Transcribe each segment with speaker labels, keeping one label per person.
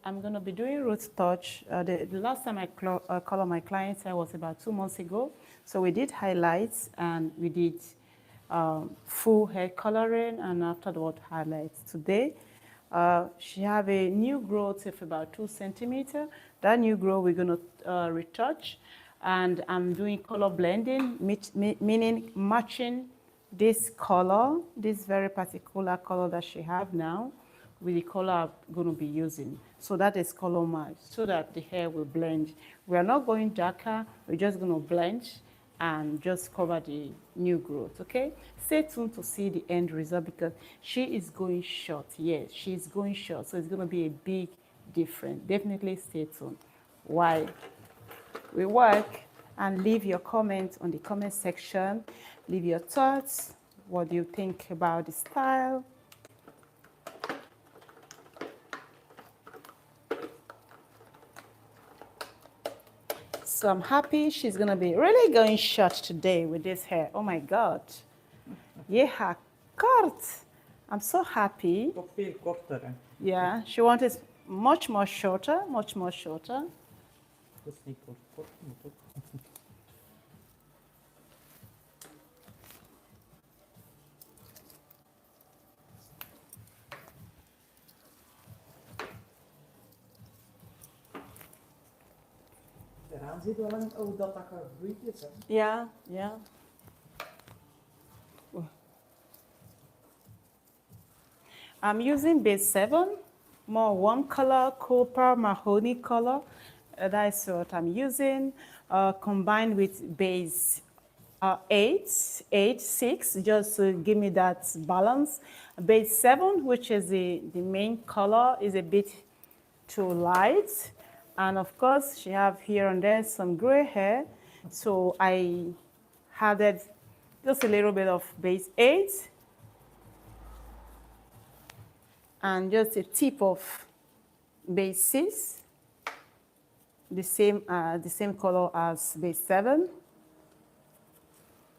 Speaker 1: I'm going to be doing root touch. The last time I colored my client's hair was about 2 months ago. So we did highlights and we did full hair coloring and afterward highlights. Today, she have a new growth of about 2 centimeters. That new growth we're going to retouch, and I'm doing color blending, meaning matching this color, this very particular color that she have now, with the color I'm going to be using. So that is color match, so that the hair will blend. We are not going darker, we're just going to blend and just cover the new growth, okay? Stay tuned to see the end result because she is going short. Yes, she's going short, so it's going to be a big difference. Definitely stay tuned while we work, and leave your comments on the comment section. Leave your thoughts. What do you think about the style? So I'm happy she's gonna be really going short today with this hair. Oh my God. Yeah, kort. I'm so happy. Yeah, she wanted much more shorter, much more shorter.
Speaker 2: Eraan zit wel een oh dat dat groeit is, hè?
Speaker 1: Yeah, yeah. I'm using base 7, more warm color, copper, mahogany color. That's what I'm using, combined with base 8, 6, just to give me that balance. Base 7, which is the main color, is a bit too light. And of course, she have here and there some gray hair. So I added just a little bit of base 8 and just a tip of base 6, the same color as base 7,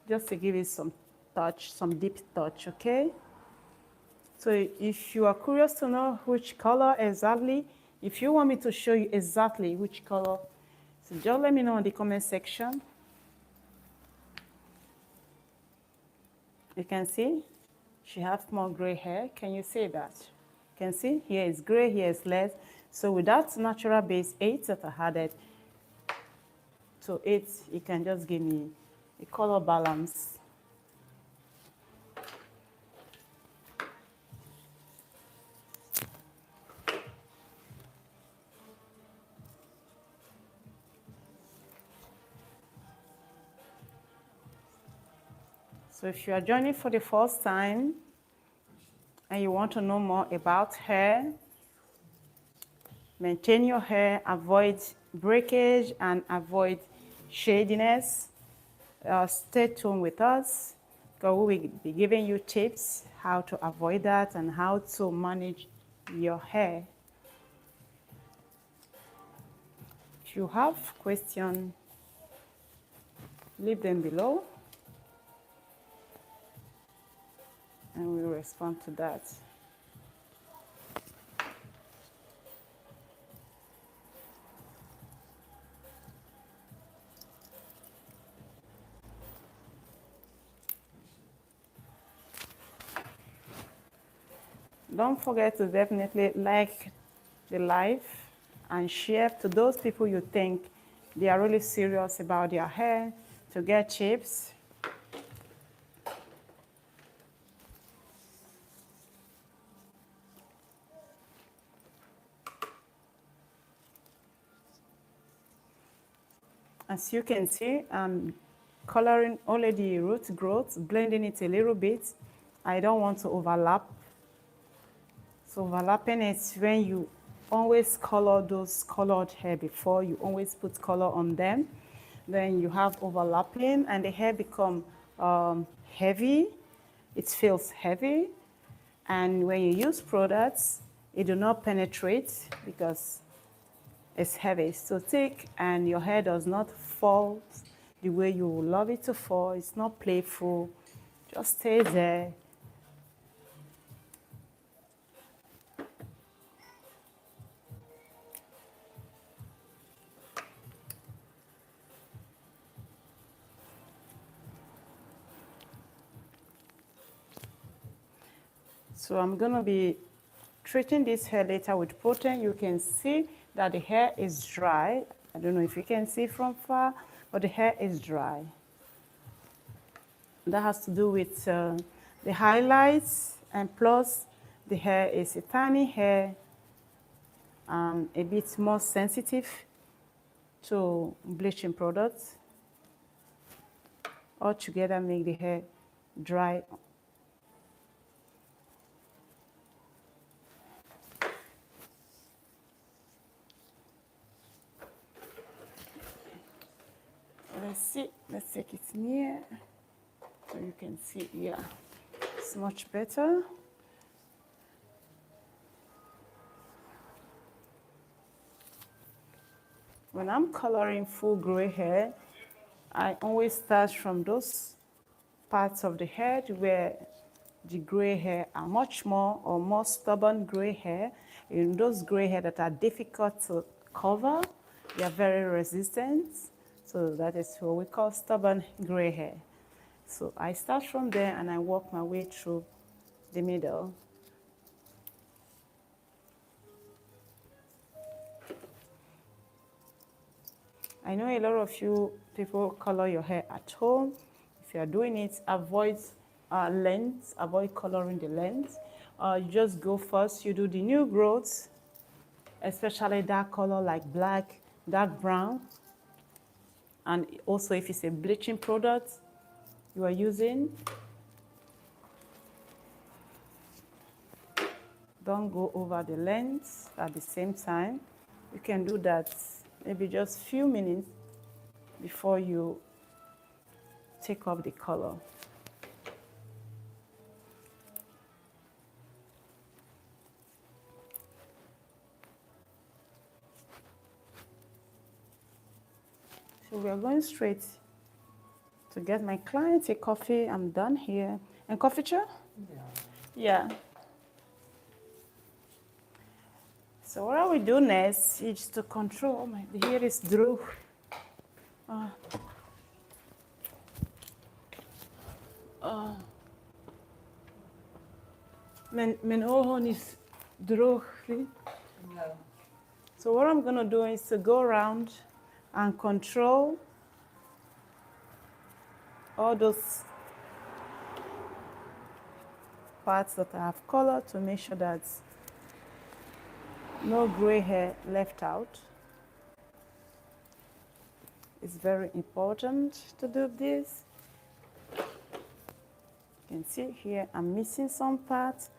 Speaker 1: just to give it some touch, some deep touch, okay? So if you are curious to know which color exactly, if you want me to show you exactly which color, so just let me know in the comment section. You can see she has more gray hair. Can you see that? You can see here is gray, here is less. So with that natural base 8 that I added to it, you can just give me a color balance. So if you are joining for the first time and you want to know more about hair, maintain your hair, avoid breakage, and avoid shadiness, stay tuned with us because we will be giving you tips how to avoid that and how to manage your hair. If you have questions, leave them below and we'll respond to that. Don't forget to definitely like the live and share to those people you think they are really serious about their hair to get tips. As you can see, I'm coloring only the root growth, blending it a little bit. I don't want to overlap. So overlapping is when you always color those colored hair before, you always put color on them. Then you have overlapping and the hair become heavy. It feels heavy. And when you use products, it do not penetrate because it's heavy. It's so thick and your hair does not fall the way you would love it to fall. It's not playful. Just stay there. So I'm going to be treating this hair later with protein. You can see that the hair is dry. I don't know if you can see from far, but the hair is dry. That has to do with the highlights, and plus the hair is a tiny hair and a bit more sensitive to bleaching products. All together make the hair dry. Let's see, let's take it near so you can see. Yeah, it's much better. When I'm coloring full gray hair, I always start from those parts of the head where the gray hair are much more stubborn gray hair. In those gray hair that are difficult to cover, they are very resistant. So that is what we call stubborn gray hair. So I start from there and I work my way through the middle. I know a lot of you people color your hair at home. If you are doing it, avoid length, avoid coloring the length. You just go first, you do the new growths, especially dark color like black, dark brown. And also if it's a bleaching product you are using, don't go over the length at the same time. You can do that maybe just a few minutes before you take off the color. So we are going straight to get my client a coffee. I'm done here. And coffee chair? Yeah. So what I will do next is to control, oh my, the hair is droog. Mijn ogen is droog.
Speaker 2: No.
Speaker 1: So what I'm going to do is to go around and control all those parts that I have colored to make sure that no gray hair left out. It's very important to do this. You can see here I'm missing some parts.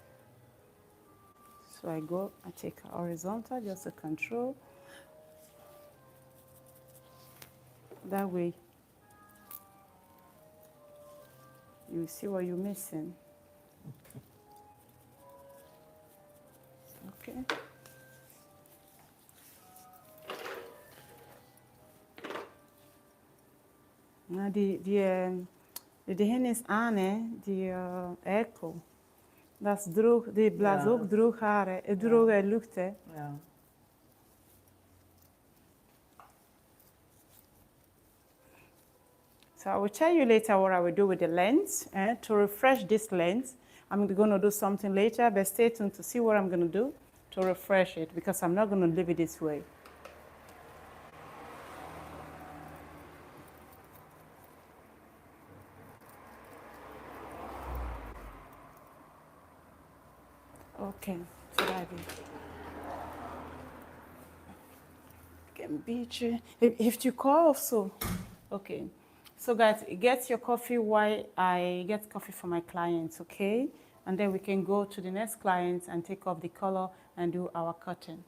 Speaker 1: So I go, I take a horizontal just to control. That way you see what you're missing. Okay. Now de hen is aan, hè, die airco. Dat is droog, die blaast ook droog haar, hè, droge lucht, hè.
Speaker 2: Ja.
Speaker 1: So I will tell you later what I will do with the lens. To refresh this lens, I'm going to do something later, but stay tuned to see what I'm going to do to refresh it, because I'm not going to leave it this way. Okay, so that can beat you. If you call also. Okay. So guys, get your coffee while I get coffee for my clients, okay? And then we can go to the next client and take off the color and do our cutting.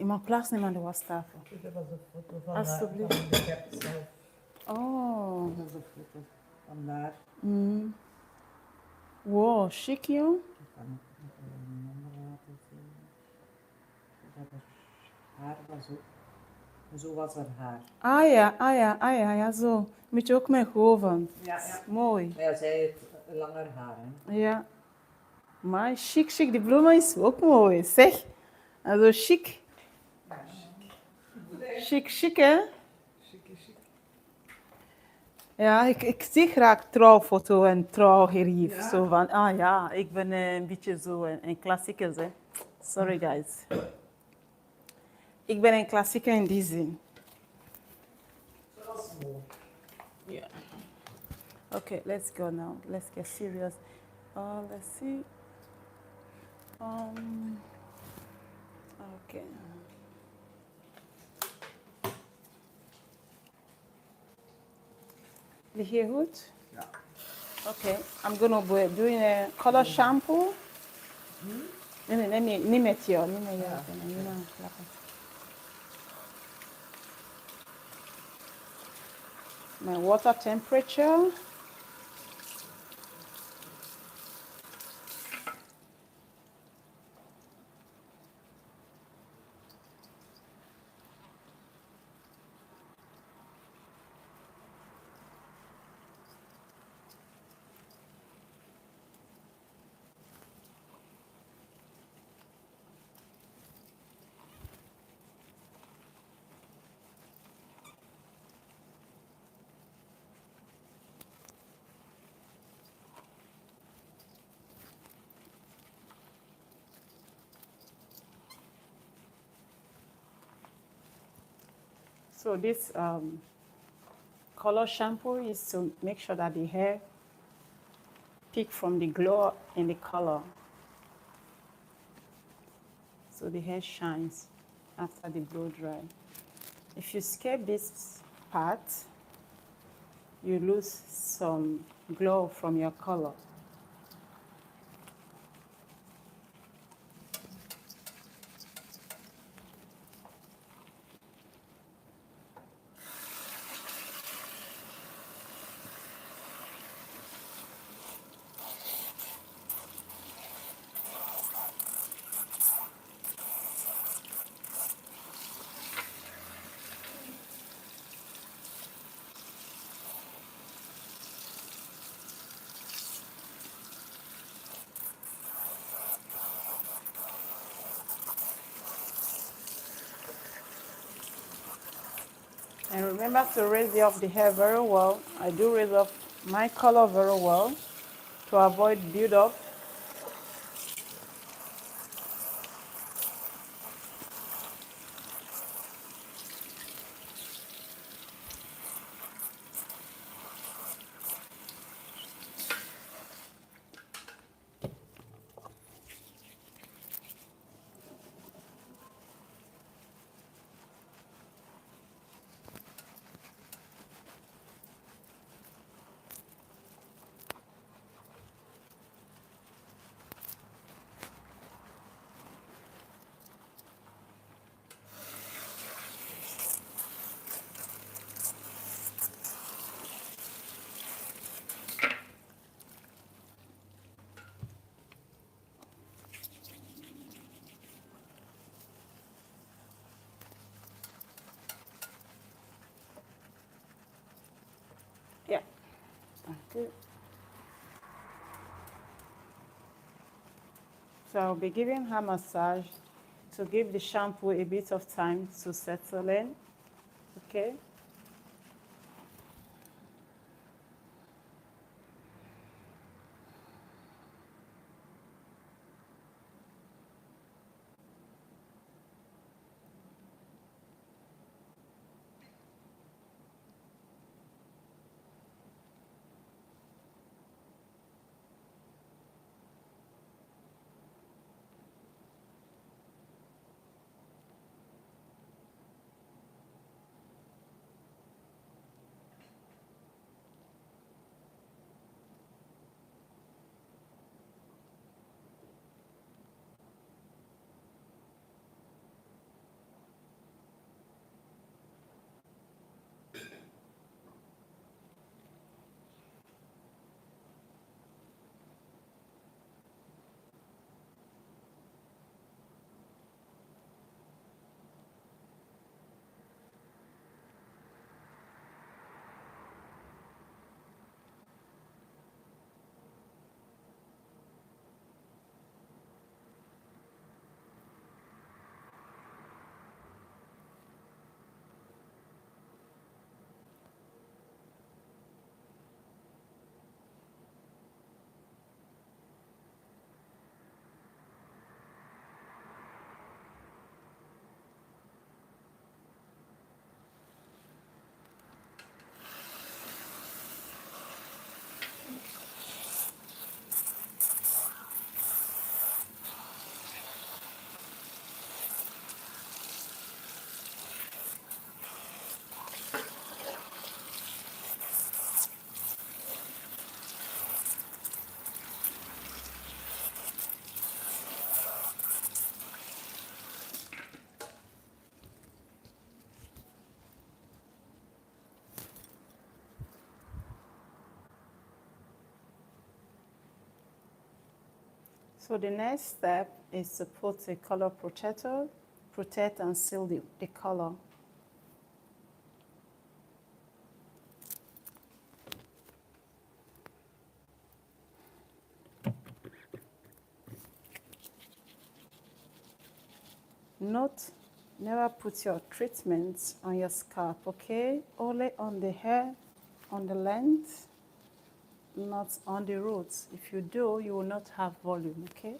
Speaker 1: Je mag plaatsnemen aan de wastafel.
Speaker 2: Dat was een foto van,
Speaker 1: Alsjeblieft.
Speaker 2: van de cap zelf.
Speaker 1: Oh.
Speaker 2: Dat is een foto van daar.
Speaker 1: Mm. Wow, chic joh.
Speaker 2: Ik kan het nog een nummer laten zien. Dat er haar was ook. Zo was er haar.
Speaker 1: Ah ja, ah ja, ah ja, ja zo. Moet je ook met golven.
Speaker 2: Ja, ja.
Speaker 1: Mooi.
Speaker 2: Maar ja, zij heeft langer haar. Hè.
Speaker 1: Ja. Maar chic, chic. Die bloemen is ook mooi. Zeg. Also chic. Chic, chic hè?
Speaker 2: Chic, chic.
Speaker 1: Ja, ik zie graag trouwfoto en trouwgerief.
Speaker 2: Ja.
Speaker 1: Zo van, ah ja, ik ben een beetje zo een klassieker. Hè. Sorry guys. Ik ben een klassieker in die zin.
Speaker 2: Dat is mooi.
Speaker 1: Yeah. Okay, let's go now. Let's get serious. Let's see. Okay. Lig je goed?
Speaker 2: Ja.
Speaker 1: Okay, I'm gonna be doing a color shampoo. Nee, niet met jou, niet met jou. Niet met jou. My water temperature. So this color shampoo is to make sure that the hair pick from the glow in the color. So the hair shines after the blow dry. If you scrape this part, you lose some glow from your color. And remember to raise off the hair very well. I do raise off my color very well to avoid build-up. Yeah. Okay. So I'll be giving her massage to give the shampoo a bit of time to settle in. Okay. So the next step is to put a color protector, protect and seal the color. Note, never put your treatments on your scalp, okay? Only on the hair, on the length, not on the roots. If you do, you will not have volume, okay?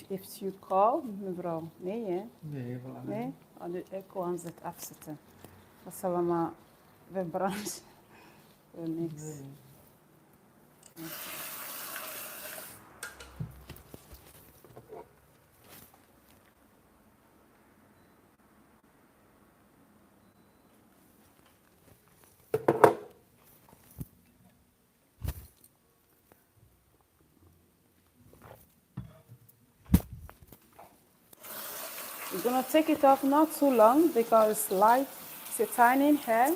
Speaker 1: If you call, mevrouw, nee hè?
Speaker 2: Nee, voilà.
Speaker 1: Nee? Oh, de echo aan het afzetten. Dat zal allemaal verbranden. Voor niks.
Speaker 2: Nee.
Speaker 1: You're gonna take it off not too long because it's light, it's a tiny hair.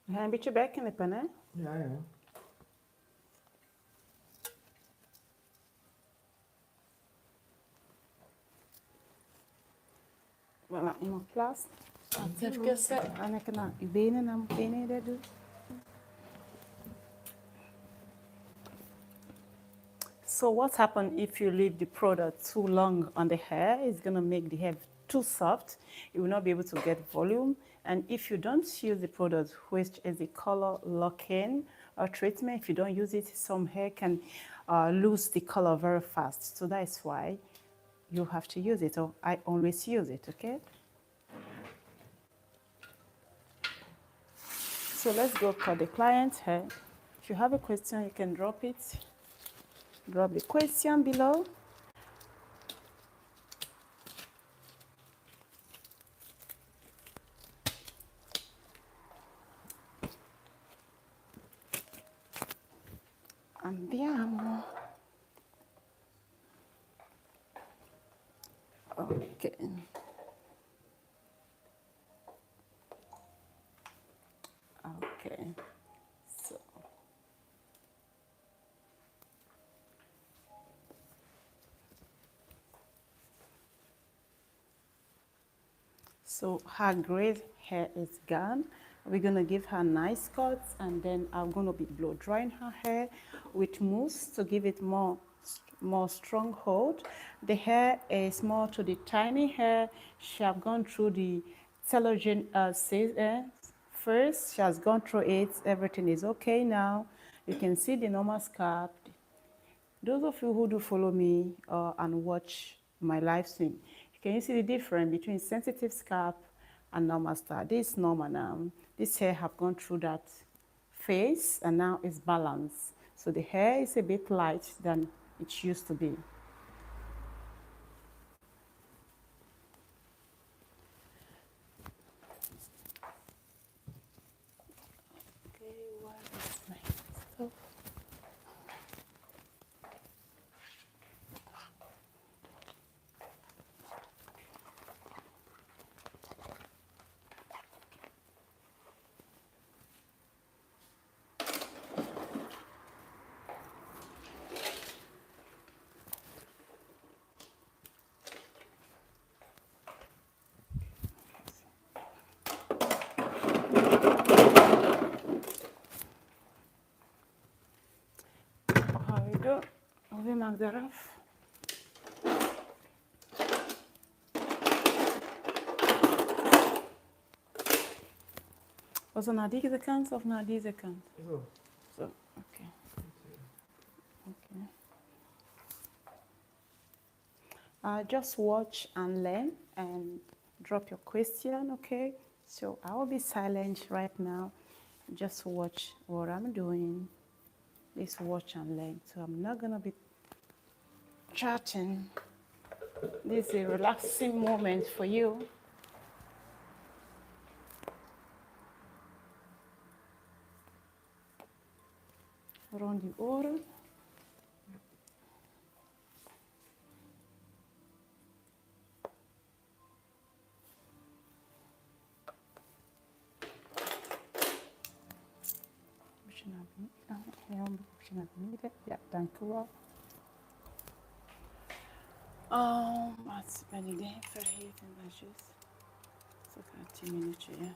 Speaker 1: We gaan een beetje bijknippen, hè?
Speaker 2: Ja, ja.
Speaker 1: Voilà, in mijn plaats. Even zetten. En ik naar je benen en benen dat doen. So what happens if you leave the product too long on the hair? It's gonna make the hair too soft. You will not be able to get volume. And if you don't use the product, which is the color lock-in treatment, if you don't use it, some hair can lose the color very fast. So that's why you have to use it. Or I always use it, okay? So let's go for the client's hair. If you have a question, you can drop it. Drop the question below. Andiamo. Okay. Okay. So her gray hair is gone. We're gonna give her nice cuts, and then I'm gonna be blow drying her hair with mousse to give it more strong hold. The hair is more to the tiny hair. She have gone through the telogen first. She has gone through it. Everything is okay now. You can see the normal scalp. Those of you who do follow me and watch my live stream, can you see the difference between sensitive scalp and normal scalp? This is normal now. This hair have gone through that phase and now it's balanced. So the hair is a bit light than it used to be. How we do? We mark that off. Was naar deze kant of naar deze kant?
Speaker 2: Zo.
Speaker 1: Zo, oké. Okay. Just watch and learn and drop your question, okay? So I will be silent right now. Just watch what I'm doing. Please watch and learn. So I'm not gonna be chatting. This is a relaxing moment for you. Rond die oren. Ja, dank u wel. Wat ben ik denk vergeten? Dat is juist. Zo gaat 10 minuutjes, ja.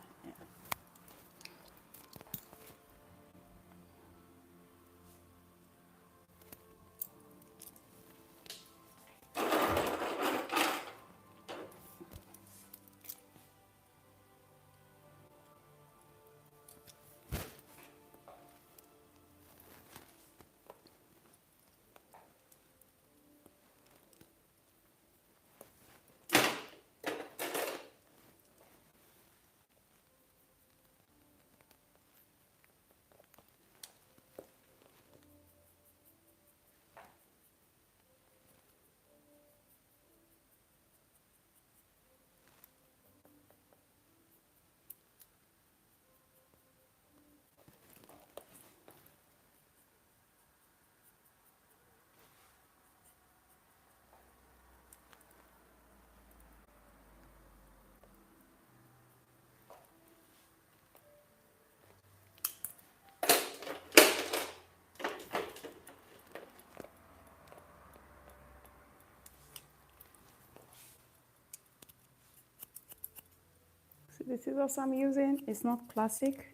Speaker 1: So the scissors I'm using is not classic.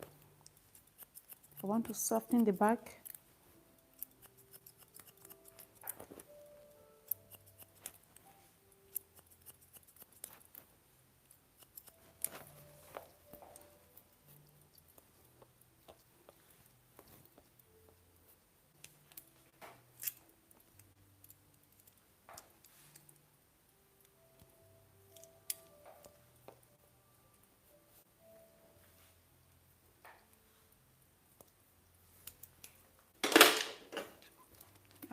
Speaker 1: I want to soften the back.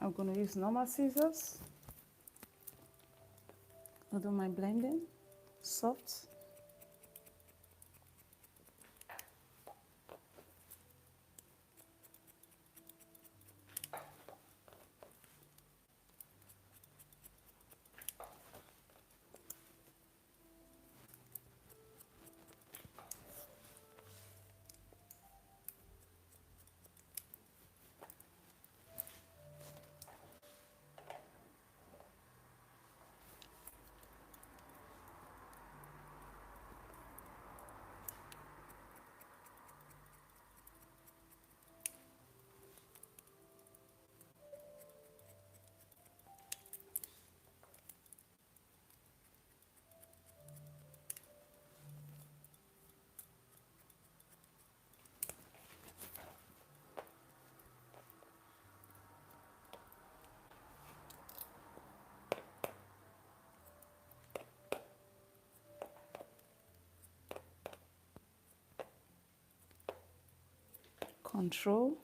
Speaker 1: I'm going to use normal scissors. I'll do my blending, soft. Control.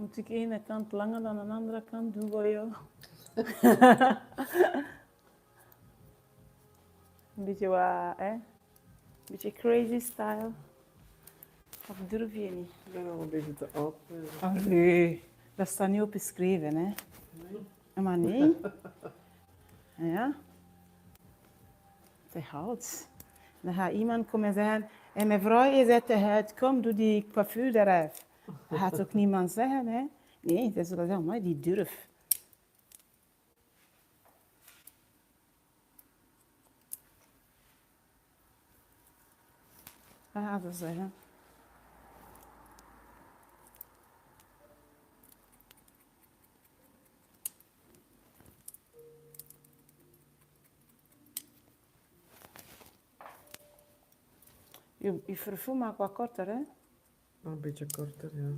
Speaker 1: Moet ik ene kant langer dan de andere kant doen voor jou? Een beetje wat, hè? Een beetje crazy style. Of durf je niet?
Speaker 2: Ik ben al een beetje te oud.
Speaker 1: Oh nee, dat staat niet opgeschreven, hè?
Speaker 2: Nee.
Speaker 1: Maar nee. Ja, te oud. Dan gaat iemand komen en zeggen, en mevrouw, je zet de huid, kom, doe die coiffure eruit. Dat gaat ook niemand zeggen, hè? Nee, ze zullen zeggen, maar die durf. Dat gaan ze zeggen. Je vervoer maakt wat korter, hè?
Speaker 2: Een beetje korter, ja.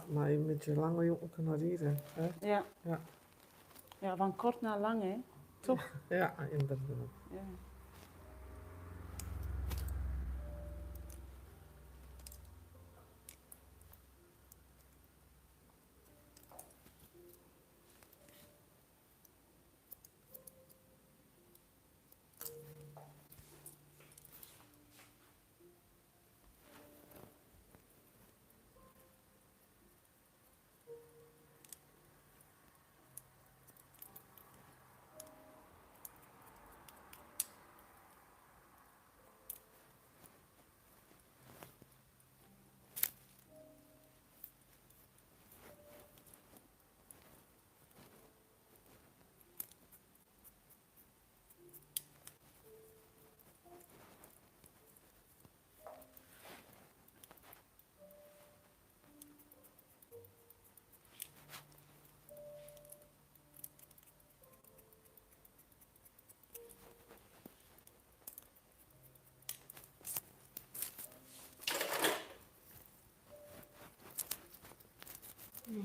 Speaker 2: Maar een beetje langer ook naar hier, hè?
Speaker 1: Ja.
Speaker 2: Ja.
Speaker 1: Ja, van kort naar lang, hè? Toch?
Speaker 2: Ja, inderdaad.
Speaker 1: Ja.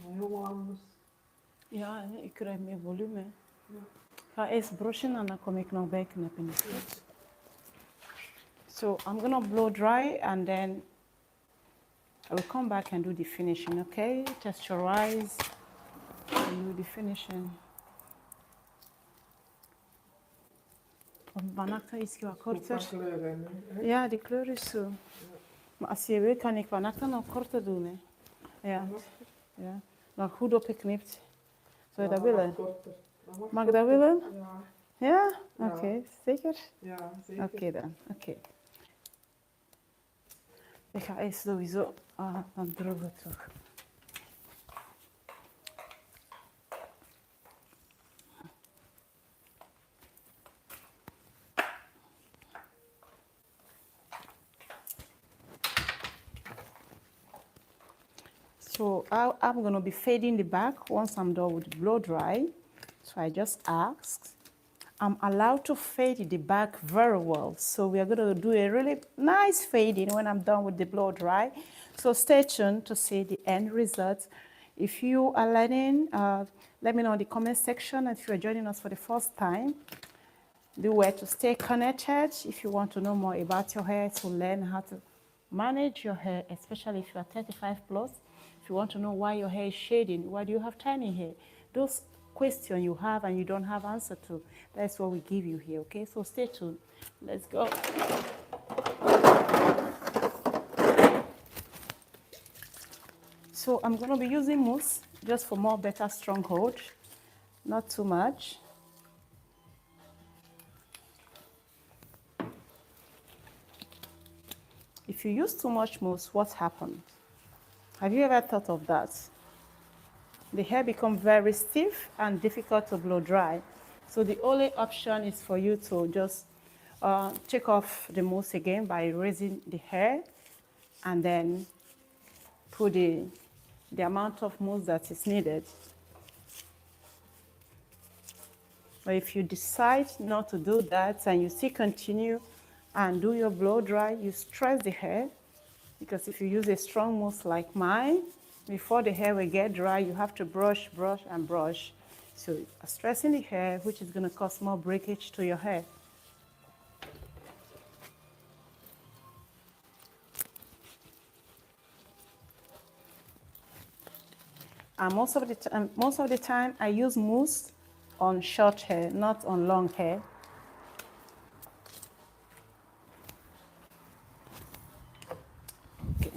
Speaker 2: Heel anders.
Speaker 1: Ja, hè, ik krijg meer volume. Ja. Ik ga eerst brushen en dan kom ik nog bij knippen. So I'm gonna blow dry and then I will come back and do the finishing, okay? Texturize and do the finishing. Vannacht is het wat korter. Ja, die kleur is zo. Ja. Maar als je wil, kan ik vannacht nog korter doen. Hè. Ja. Ja. Dan goed opgeknipt. Zou je dat willen? Mag ik dat willen?
Speaker 2: Ja.
Speaker 1: Ja? Oké, zeker?
Speaker 2: Ja, zeker.
Speaker 1: Oké dan, oké. Ik ga eerst sowieso dan drogen terug. So I'm going to be fading the back once I'm done with the blow dry. So I just asked. I'm allowed to fade the back very well. So we are going to do a really nice fading when I'm done with the blow dry. So stay tuned to see the end result. If you are learning, let me know in the comment section. And if you are joining us for the first time, the way to stay connected. If you want to know more about your hair, to learn how to manage your hair, especially if you are 35 plus. If you want to know why your hair is shading, why do you have tiny hair? Those questions you have and you don't have answer to, that's what we give you here, okay? So stay tuned. Let's go. So I'm going to be using mousse just for more better stronghold, not too much. If you use too much mousse, what happens? Have you ever thought of that? The hair becomes very stiff and difficult to blow dry. So the only option is for you to just take off the mousse again by raising the hair and then put the amount of mousse that is needed. But if you decide not to do that and you still continue and do your blow dry, you stress the hair, because if you use a strong mousse like mine, before the hair will get dry, you have to brush, brush, and brush. So you're stressing the hair, which is going to cause more breakage to your hair. And most of the time, I use mousse on short hair, not on long hair. Okay.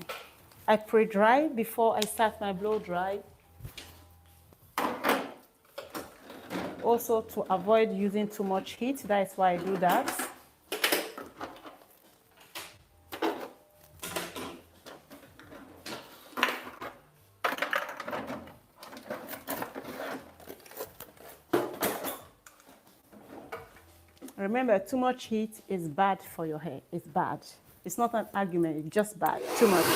Speaker 1: I pre-dry before I start my blow dry. Also, to avoid using too much heat, that is why I do that. Remember, too much heat is bad for your hair. It's bad. It's not an argument, it's just bad. Too much.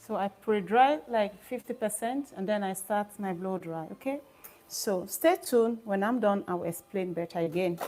Speaker 1: So I pre-dry like 50% and then I start my blow dry, okay? So stay tuned. When I'm done, I'll explain better again.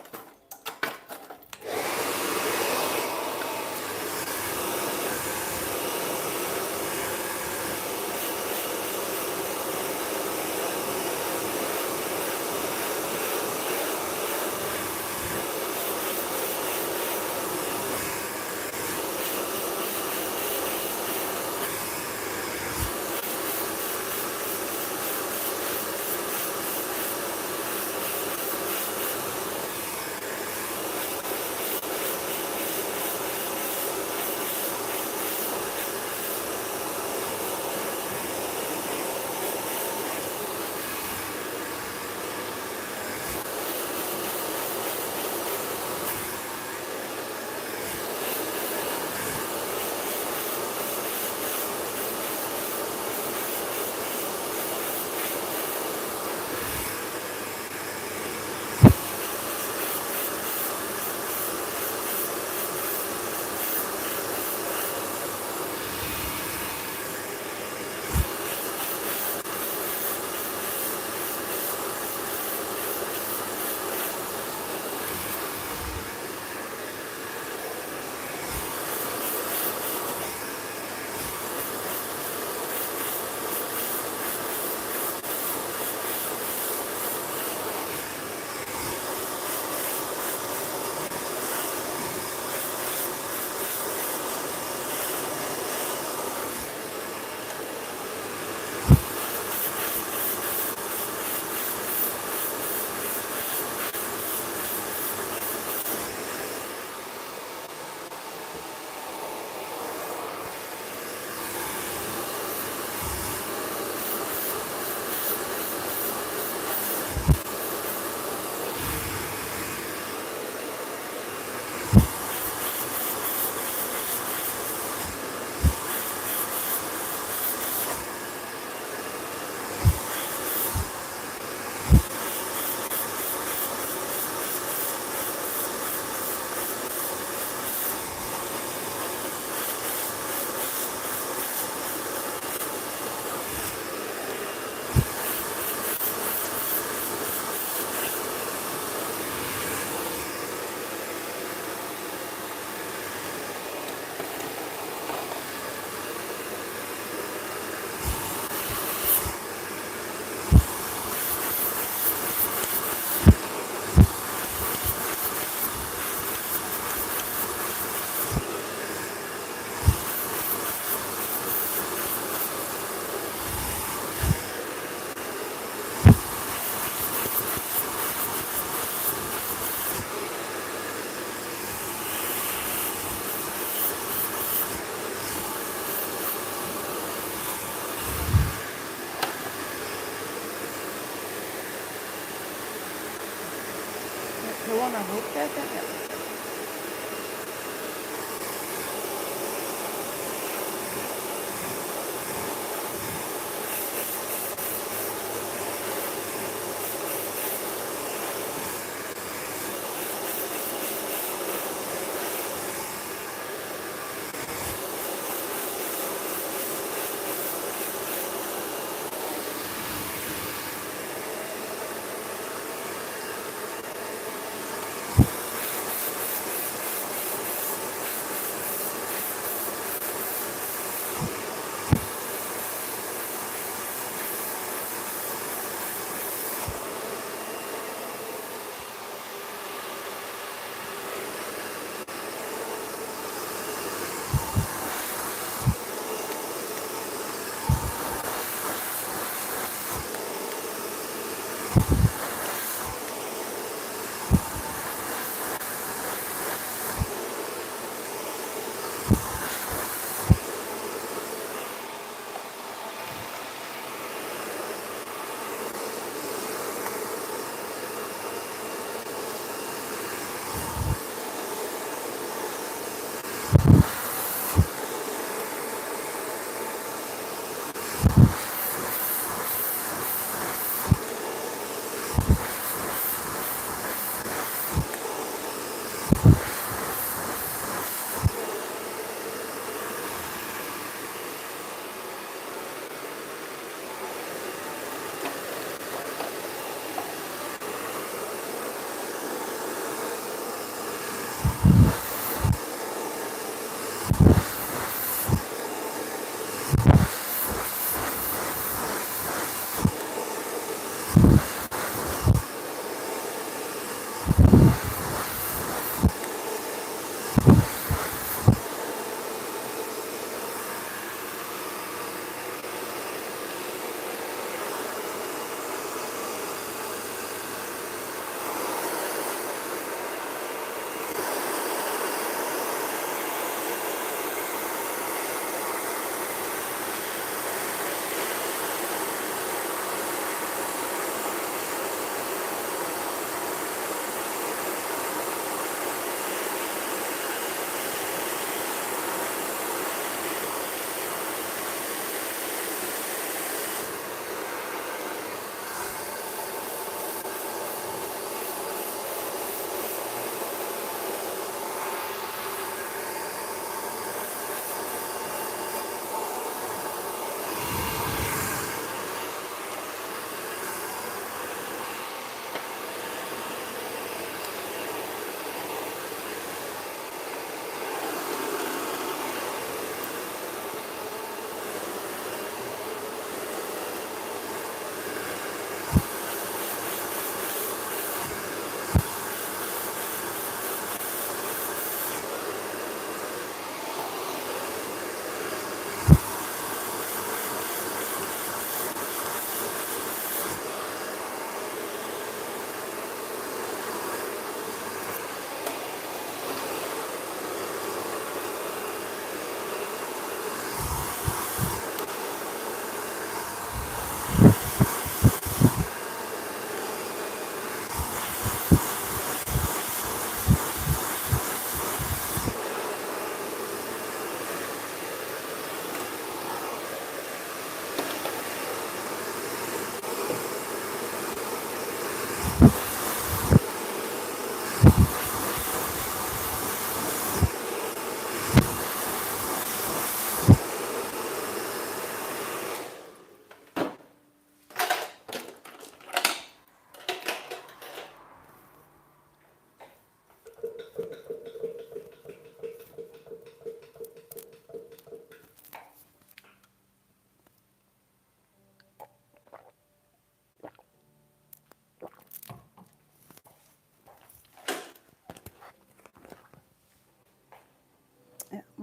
Speaker 1: You want to hook that? Yeah.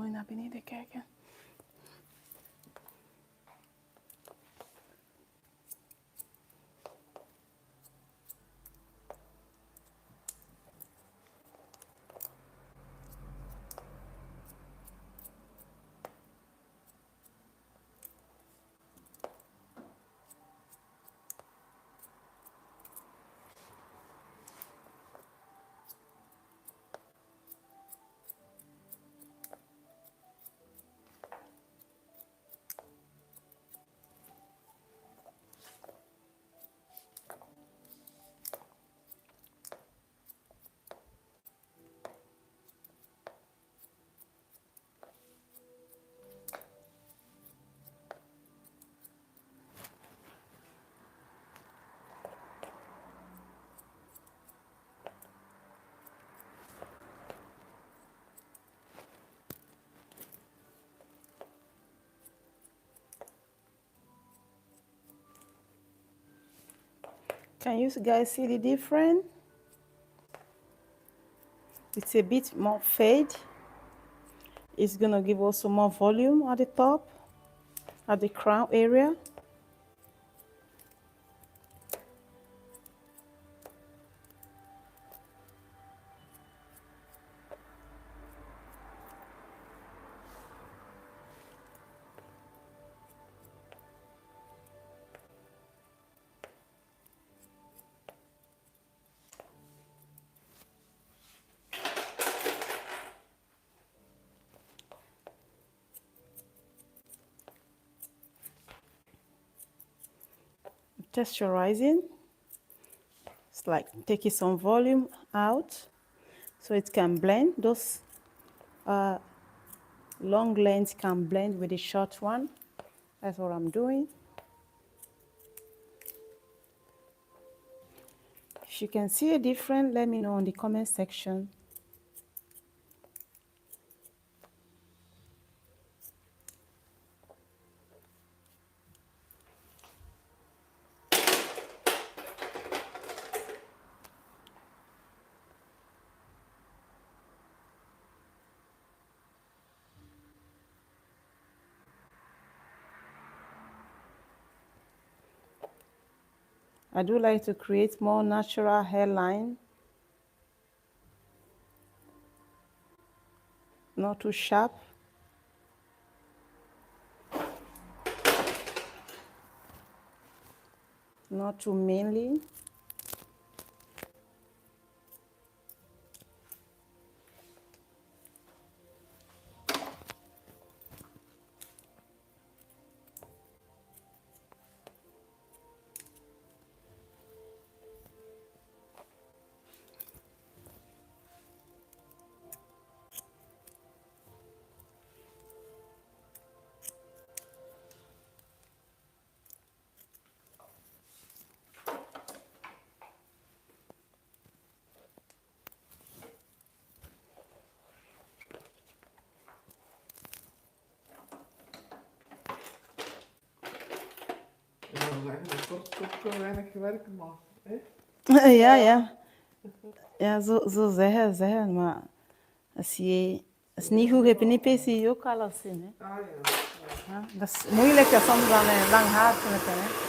Speaker 1: mooi naar beneden kijken. Can you guys see the difference? It's a bit more fade. It's gonna give also more volume at the top, at the crown area. Texturizing. It's like taking some volume out so it can blend. Those long lengths can blend with the short one. That's what I'm doing. If you can see a difference, let me know in the comment section. I do like to create more natural hairline, not too sharp. Not too mainly.
Speaker 2: Toch weinig gewerkt, maar.
Speaker 1: Ja, ja. Ja, zo zeggen, maar als je het niet goed hebt knippen, zie je ook alles in. Hè?
Speaker 2: Ah ja.
Speaker 1: Ja, dat is moeilijker soms dan een lang haar knippen. Hè?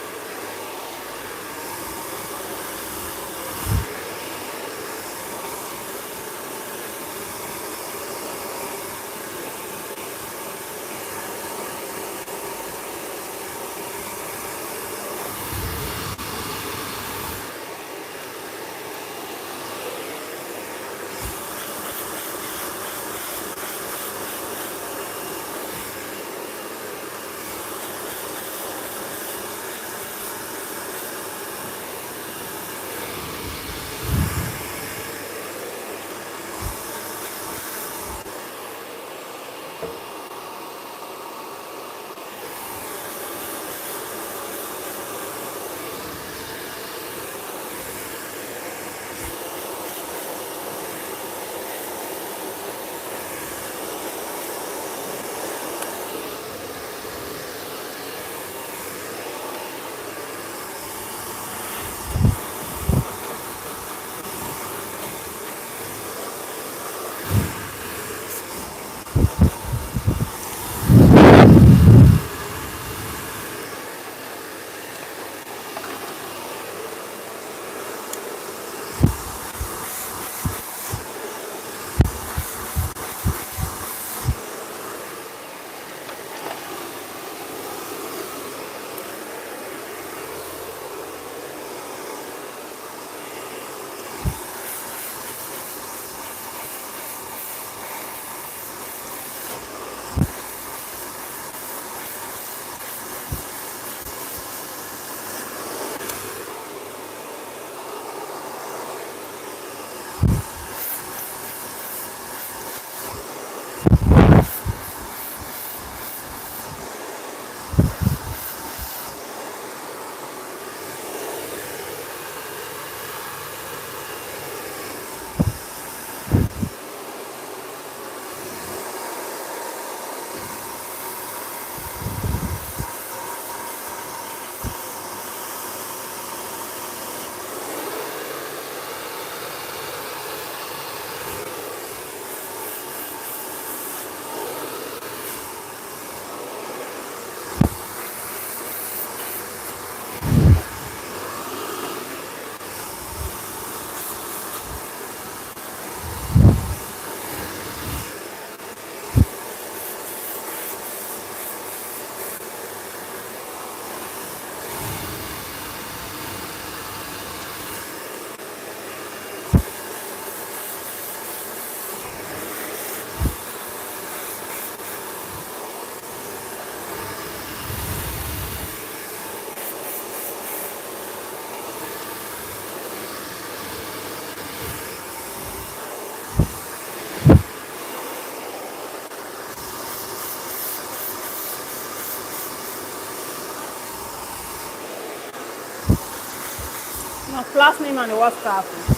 Speaker 1: Mijn plaats nemen aan de wastafel.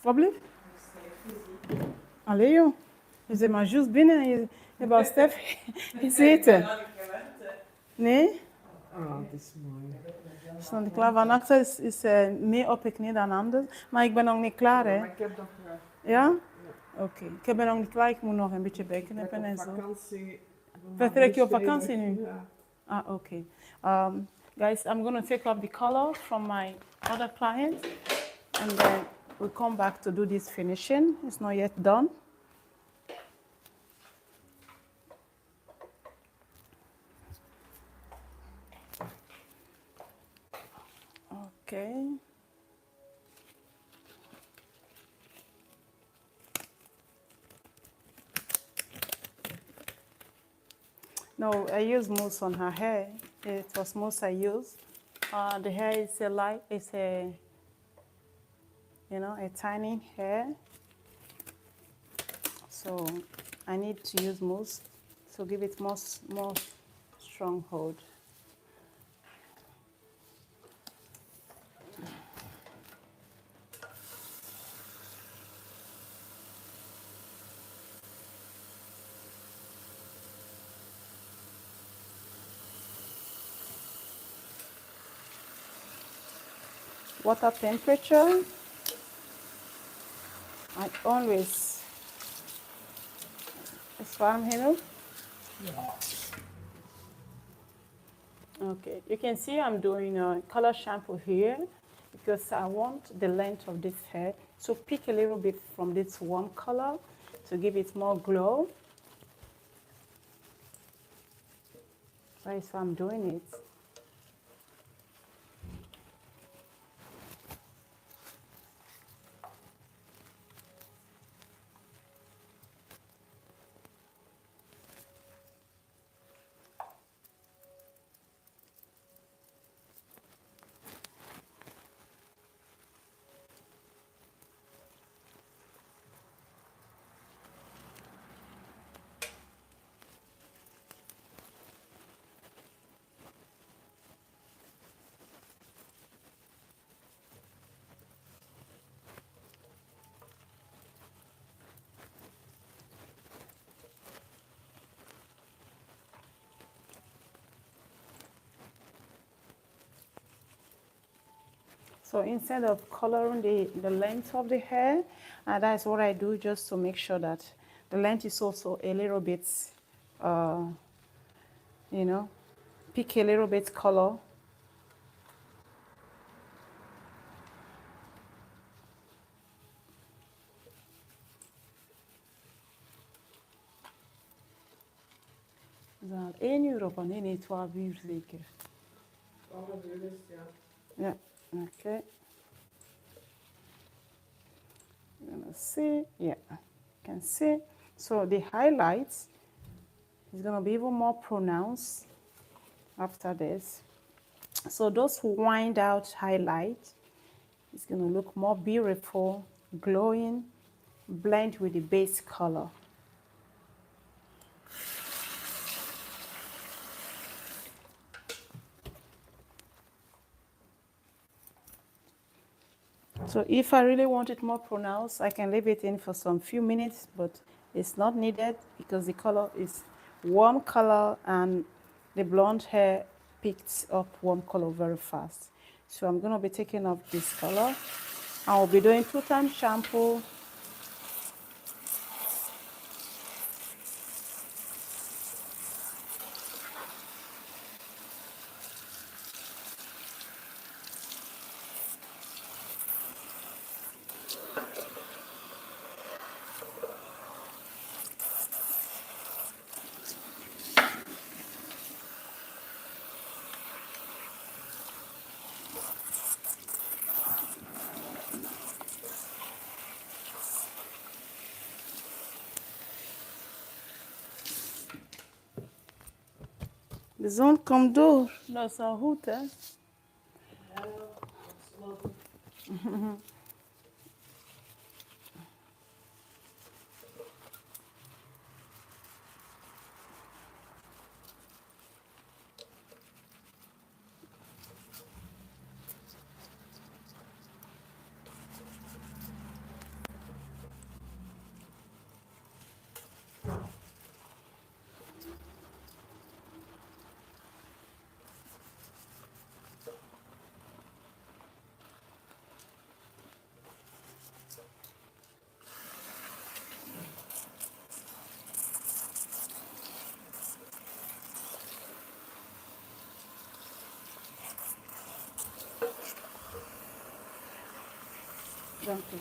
Speaker 1: Alsjeblieft. Allee joh. Je zit maar juist binnen en je hebt Stef gezeten. Nee?
Speaker 2: Ah, het is mooi.
Speaker 1: Stond klaar. Van achter is meer opgeknipt dan anders. Maar ik ben nog niet klaar, hè?
Speaker 2: Maar ik heb nog...
Speaker 1: Ja? Oké. Ik ben nog niet klaar. Ik moet nog een beetje bijknippen en zo.
Speaker 2: Vakantie.
Speaker 1: Vertrek je op vakantie nu?
Speaker 2: Ja.
Speaker 1: Ah, okay. Guys, I'm going to take off the color from my other client, and then we'll come back to do this finishing. It's not yet done. Okay. No, I used mousse on her hair. It was mousse I used. The hair is a light, it's a, you know, a tiny hair. So I need to use mousse to give it more strong hold. Water temperature, I always, it's warm here.
Speaker 2: Ja.
Speaker 1: Okay, you can see I'm doing a color shampoo here because I want the length of this hair to pick a little bit from this warm color to give it more glow. That is why I'm doing it. So instead of coloring the length of the hair, that's what I do just to make sure that the length is also a little bit, you know, pick a little bit color. Dat 1 uur op en nee, 12 uur zeker.
Speaker 2: 12 uur is, ja.
Speaker 1: Yeah, okay. You're gonna see, yeah, you can see. So the highlights is gonna be even more pronounced after this. So those wind out highlight is gonna look more beautiful, glowing, blend with the base color. So if I really want it more pronounced, I can leave it in for some few minutes, but it's not needed because the color is warm color and the blonde hair picks up warm color very fast. So I'm gonna be taking off this color. I will be doing 2-time shampoo. De zon komt door. Dat is wel goed, hè?
Speaker 2: Ja, dat is wel.
Speaker 1: Dank u.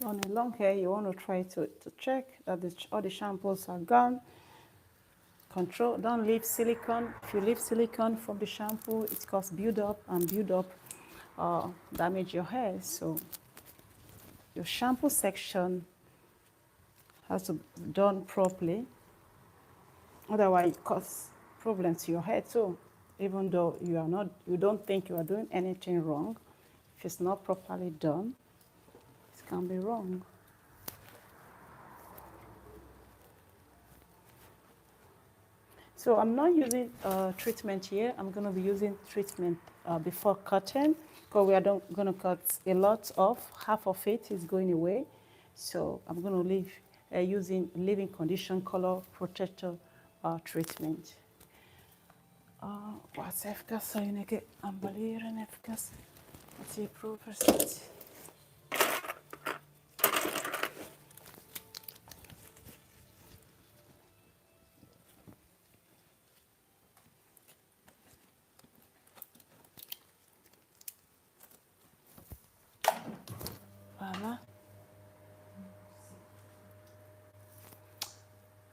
Speaker 1: On a long hair, you want to try to check that all the shampoos are gone. Control, don't leave silicone. If you leave silicone from the shampoo, it causes build up and build up, damage your hair. So your shampoo section has to be done properly. Otherwise, it causes problems to your hair too. Even though you don't think you are doing anything wrong, if it's not properly done, it can be wrong. So I'm not using treatment here. I'm going to be using treatment before cutting, because we are going to cut a lot off. Half of it is going away. So I'm going to leave using leave-in condition color protector treatment. What's efficacy? You need to ambulance efficacy. What's the proof? Voilà.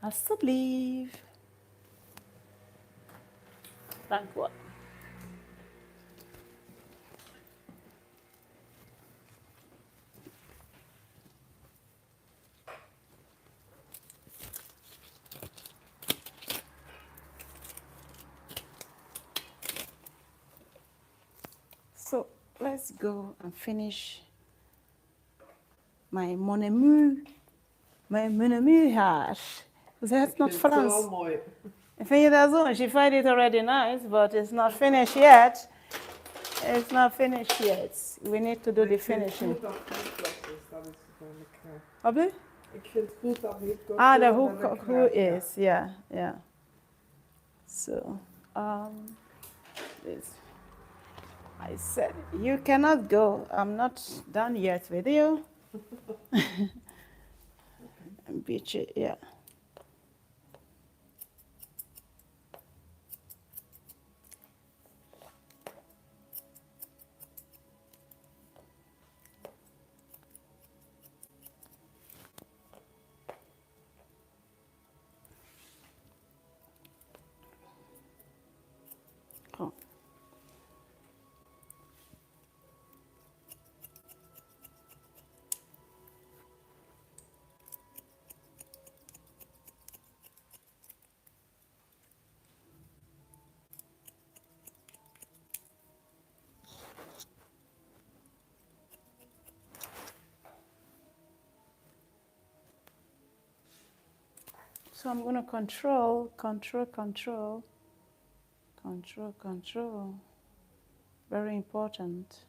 Speaker 1: I still believe. Thank God. So let's go and finish my mon amour hair. Zeg het not Frans?
Speaker 2: Zo mooi.
Speaker 1: Vind je dat zo? She find it already nice, but it's not finished yet. It's not finished yet. We need to do the finishing.
Speaker 2: Dat is, dat is gewoon
Speaker 1: Wat bedoel je?
Speaker 2: ik vind het goed dat hier kort
Speaker 1: Ah,
Speaker 2: is,
Speaker 1: the
Speaker 2: omdat
Speaker 1: who
Speaker 2: ik graag-
Speaker 1: is, yeah, yeah. So, this. I said, you cannot go. I'm not done yet with you. And beach it, yeah. Oh. So I'm going to control. Very important.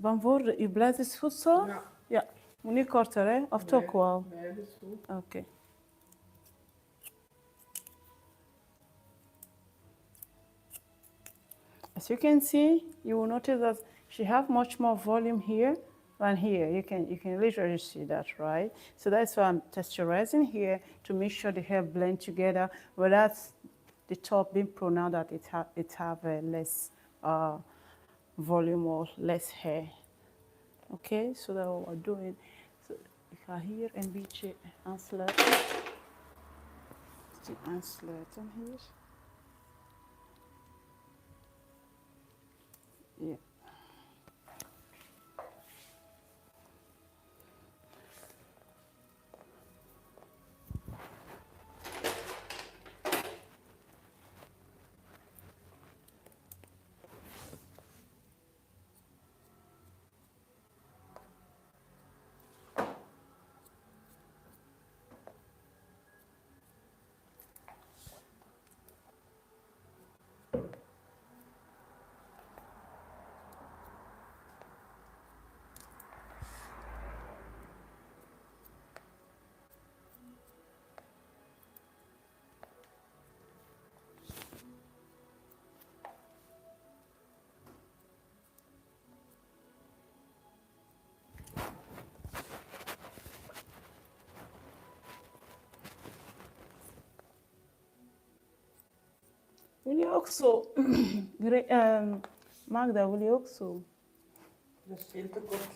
Speaker 1: Van voor, uw blad is goed zo?
Speaker 2: Ja.
Speaker 1: Ja. Moet niet korter, hè? Of toch wel?
Speaker 2: Nee, dat is goed.
Speaker 1: Okay. As you can see, you will notice that she has much more volume here than here. You can literally see that, right? So that's why I'm texturizing here to make sure the hair blend together without the top being pronounced that it have less volume or less hair. Okay, so that's what we're doing. So ik ga hier een beetje aansluiten. Die aansluiten hier. Ja. Wil je ook zo? Magda, wil je ook zo?
Speaker 2: Dat is veel te kort.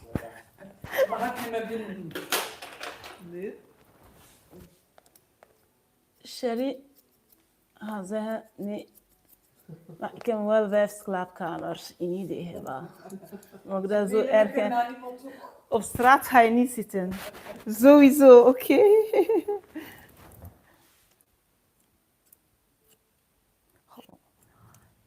Speaker 2: Mag ik me binden? Nee.
Speaker 1: Sherry gaat zeggen, nee. Maar ik heb wel 5 slaapkamers in ieder geval. Maar ik dat zo erg. Op straat ga je niet zitten. Sowieso, oké?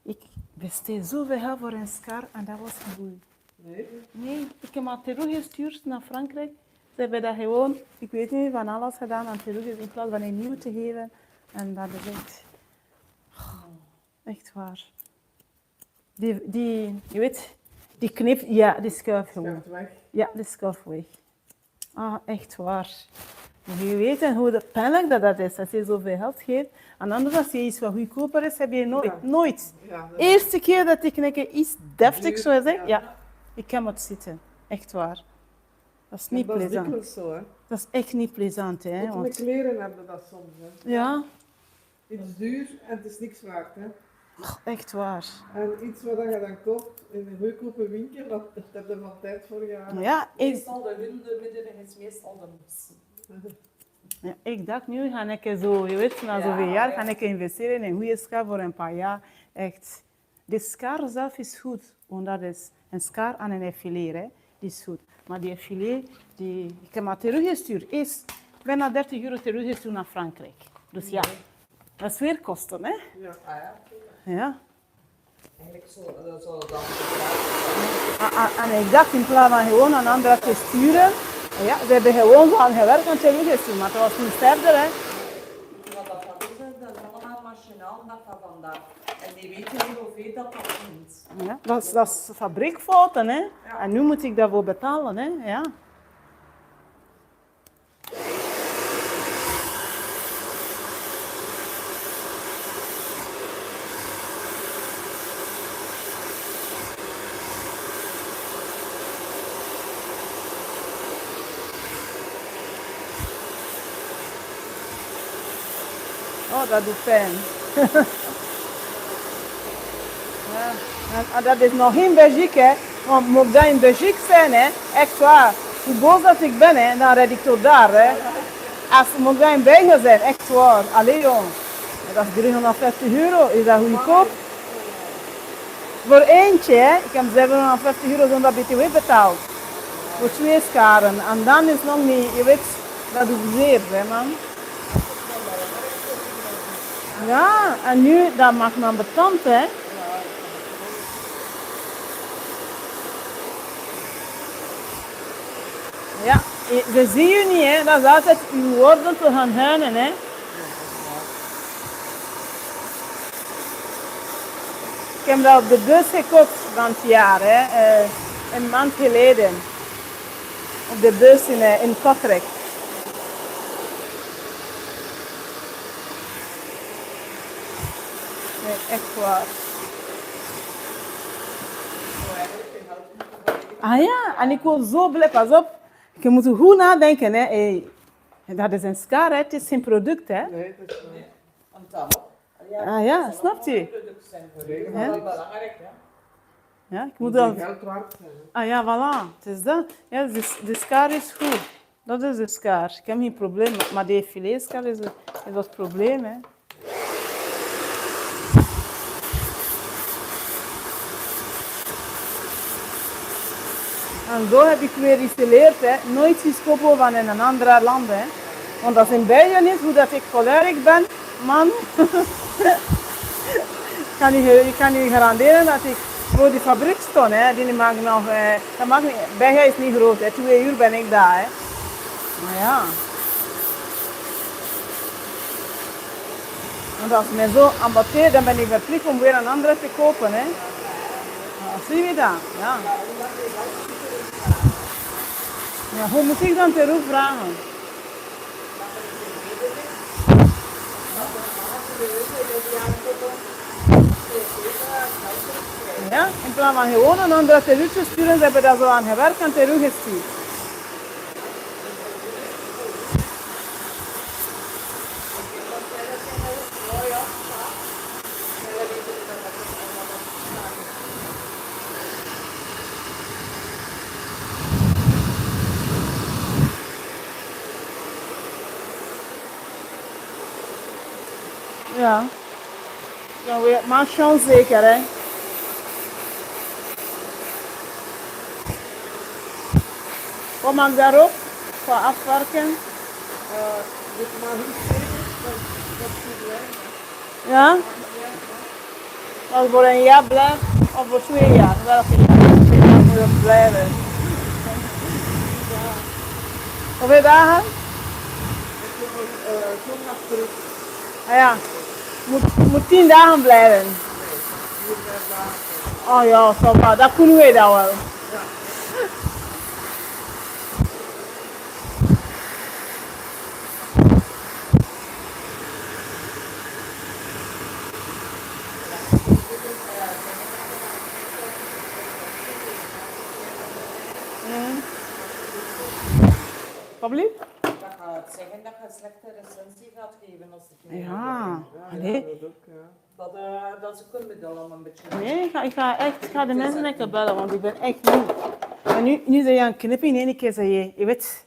Speaker 1: Ik besteed zoveel geld voor een scar en dat was goed.
Speaker 2: Nee.
Speaker 1: Nee, ik heb maar teruggestuurd naar Frankrijk. Ze hebben dat gewoon, ik weet niet, van alles gedaan en teruggestuurd in plaats van een nieuw te geven. En dat is echt, echt waar. Je weet, die knip, ja, die schuift gewoon.
Speaker 2: Schuift weg.
Speaker 1: Ja, die schuift weg. Ah, echt waar. Moet je weten hoe pijnlijk dat is als je zoveel geld geeft. En anders als je iets wat goedkoper is, heb je nooit.
Speaker 2: Ja, dat
Speaker 1: Eerste keer dat ik iets deftig zou zeggen,
Speaker 2: ja.
Speaker 1: ja, ik kan het zitten. Echt waar. Dat is
Speaker 2: en
Speaker 1: niet
Speaker 2: dat is
Speaker 1: plezant.
Speaker 2: dikwijls zo, hè.
Speaker 1: Dat is echt niet plezant, hè.
Speaker 2: Ook met kleren hebben dat soms, hè.
Speaker 1: Ja,
Speaker 2: Iets duur en het is niks waard, hè.
Speaker 1: echt waar.
Speaker 2: En iets wat je dan koopt in een goedkope winkel, dat heb je van tijd voor jaren.
Speaker 1: Ja,
Speaker 3: Meestal de windmiddelen is meestal de moes.
Speaker 1: ja, ik dacht, nu ga ik zo, je weet, na zoveel jaar ga ik investeren in een goede scar voor een paar jaar. Echt. De scar zelf is goed, want dat is een scar aan een effilet, hè. Die is goed. Maar die effilet, ik heb maar teruggestuurd. Is bijna €30 teruggestuurd naar Frankrijk. Dus ja, Dat is weer kosten, hè?
Speaker 2: Ja.
Speaker 3: Ah ja,
Speaker 1: Ja.
Speaker 3: eigenlijk zo dan.
Speaker 1: En ik dacht in plaats van gewoon een andere te sturen, ja, ze hebben gewoon zo aan gewerkt en teruggestuurd, maar het was niet verder, hè.
Speaker 3: Wat dat is, dat is allemaal machinaal dat van vandaag. En die weten niet hoeveel dat komt.
Speaker 1: Ja, dat is fabriekfouten, hè. En nu moet ik daarvoor betalen, hè. Ja. Oh, dat doet pijn. Ja. En dat is nog in Belgique, hè. Want moet ik dat in Belgique zijn, hè. Echt waar. Hoe boos dat ik ben, hè, dan red ik tot daar, hè. Als moet ik dat in België zijn, echt waar. Allee, jong. Dat is 350 euro. Is dat goedkoop? Voor eentje, hè. Ik heb 750 euro zonder BTW betaald. Voor 2 scharen. En dan is het nog niet, je weet, dat doet zeer, hè, man. Ja, en nu, dat maakt me betand, hè. Ja, ze zien je niet, hè. Dat is altijd uw woorden te gaan huinen, hè. Ik heb dat op de bus gekocht van het jaar, hè. Een maand geleden. Op de bus in Kortrijk. Nee, echt waar. Ah ja, en ik word zo blij, pas op. Je moet goed nadenken, hè. Hey, dat is een scar, hè. Het is geen product, hè.
Speaker 2: Nee, dat is wel.
Speaker 3: Een taal.
Speaker 1: Ah ja, snapt u?
Speaker 3: Producten zijn voor
Speaker 2: Ja.
Speaker 3: u. Dat is belangrijk, ja.
Speaker 1: Ja, ik
Speaker 2: Moet
Speaker 1: moet
Speaker 2: je
Speaker 1: dat...
Speaker 2: geld waard zijn.
Speaker 1: Ah ja, voilà. Het is dat. Ja, de scar is goed. Dat is de scar. Ik heb geen probleem. Maar de filet-scar is het probleem, hè. En zo heb ik weer iets geleerd, hè. Nooit iets kopen van in een ander land, hè. Want als in België is, hoe dat ik choleric ben, man. Ik kan u garanderen dat ik voor die fabriek stond, hè. Die mag nog, dat mag niet, België is niet groot, hè. 2 uur ben ik daar, hè. Maar ja. Want als mij zo ambateert, dan ben ik verplicht om weer een andere te kopen, hè. Ja, zie je dat? Ja. Ja, hoe moet ik dan terug vragen? Ja, in plaats van gewoon een andere terug te sturen, ze hebben dat zo aan gewerkt en teruggestuurd. Ja. Dan weer maar chance zeker, hè. Wat mag daarop? Qua afwerken?
Speaker 2: Dit maar niet zeker, dat is goed werk.
Speaker 1: Ja? Als voor een jaar blijft, of voor 2 jaar? Welke jaar? 2 jaar moet je blijven. Hoeveel dagen?
Speaker 2: Kom nog terug.
Speaker 1: Ah ja, moet 10 dagen blijven.
Speaker 2: 4, 5 dagen.
Speaker 1: Oh ja, zo va, dat kunnen we dat wel. Alsjeblieft?
Speaker 3: Dat gaat zeggen dat je een slechte recensie gaat geven als het niet
Speaker 1: Ja,
Speaker 2: Ja,
Speaker 1: allee.
Speaker 2: dat ook, ja.
Speaker 3: Dat is ook een middel om een beetje...
Speaker 1: Nee, ik ga de mensen lekker bellen, want ik ben echt moe. En nu zeg je een knip in één keer, zeg je weet,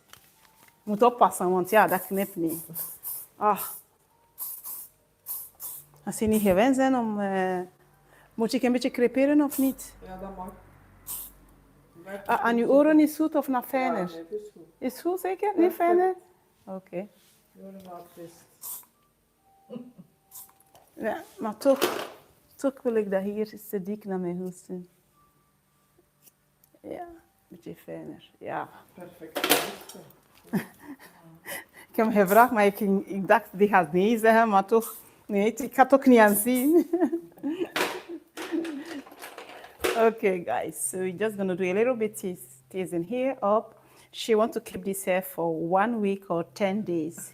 Speaker 1: je moet oppassen, want ja, dat knipt niet. Ah. Als je niet gewend bent om, moet ik een beetje creperen of niet?
Speaker 2: Ja, dat mag.
Speaker 1: Aan je oren is goed of naar fijner?
Speaker 2: Ja, nee, het is goed.
Speaker 1: Is het goed zeker? Niet fijner? Oké.
Speaker 2: Doe een maatbest.
Speaker 1: Ja, maar toch wil ik dat hier te dik naar mijn hoest doen. Ja, een beetje fijner. Ja.
Speaker 2: Perfect.
Speaker 1: Ik heb hem gevraagd, maar ik dacht, die gaat nee zeggen, maar toch, nee, ik ga het ook niet aan zien. Okay, guys, so we're just gonna do a little bit teasing here up. She wants to keep this hair for 1 week or 10 days.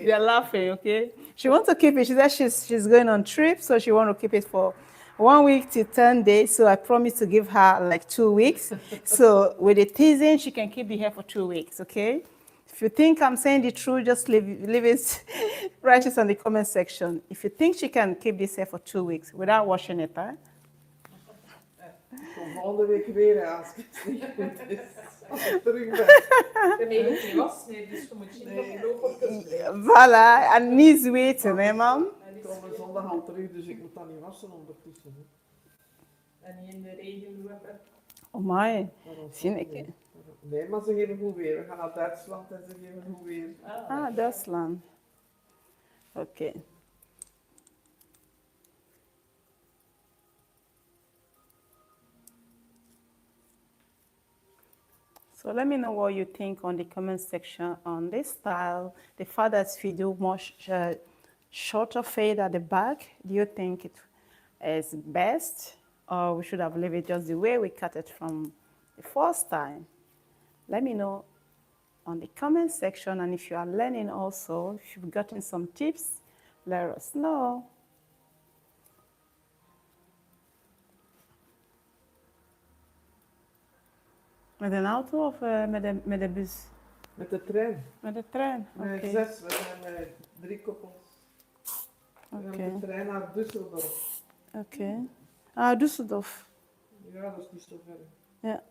Speaker 1: They're laughing, okay? She wants to keep it. She said she's going on trip, so she wants to keep it for 1 week to 10 days. So I promised to give her like 2 weeks. So with the teasing, she can keep the hair for 2 weeks, okay? If you think I'm saying the truth, just leave it, write it on the comment section. If you think she can keep this hair for 2 weeks without washing it, huh?
Speaker 2: Ik kom volgende week weer als het niet goed is. Als ik terug ben.
Speaker 3: De meeste niet was, nee, dus je moet zien dat je loopers blijft.
Speaker 1: Voilà, en niet weten, hè, man?
Speaker 2: Ik kom er zondag al terug, dus ik moet dat niet wassen ondertussen. Hè.
Speaker 3: En niet in de regen lopen.
Speaker 1: Oh my,
Speaker 2: Daarom
Speaker 1: zie
Speaker 2: niet.
Speaker 1: ik.
Speaker 2: Nee, maar ze geven goed weer. We gaan naar Duitsland en ze geven goed weer.
Speaker 1: Ah, Duitsland. Okay. So let me know what you think on the comment section on this style. The fact that we do much shorter fade at the back, do you think it is best, or we should have left it just the way we cut it from the first time? Let me know on the comment section, and if you are learning also, if you've gotten some tips, let us know. Met een auto of met de bus?
Speaker 2: Met de trein.
Speaker 1: Met de trein, oké.
Speaker 2: Met 6, we zijn met 3 koppels. We gaan met de trein naar Düsseldorf.
Speaker 1: Oké. Ah, Düsseldorf.
Speaker 2: Ja, dat is niet zo ver.
Speaker 1: Ja.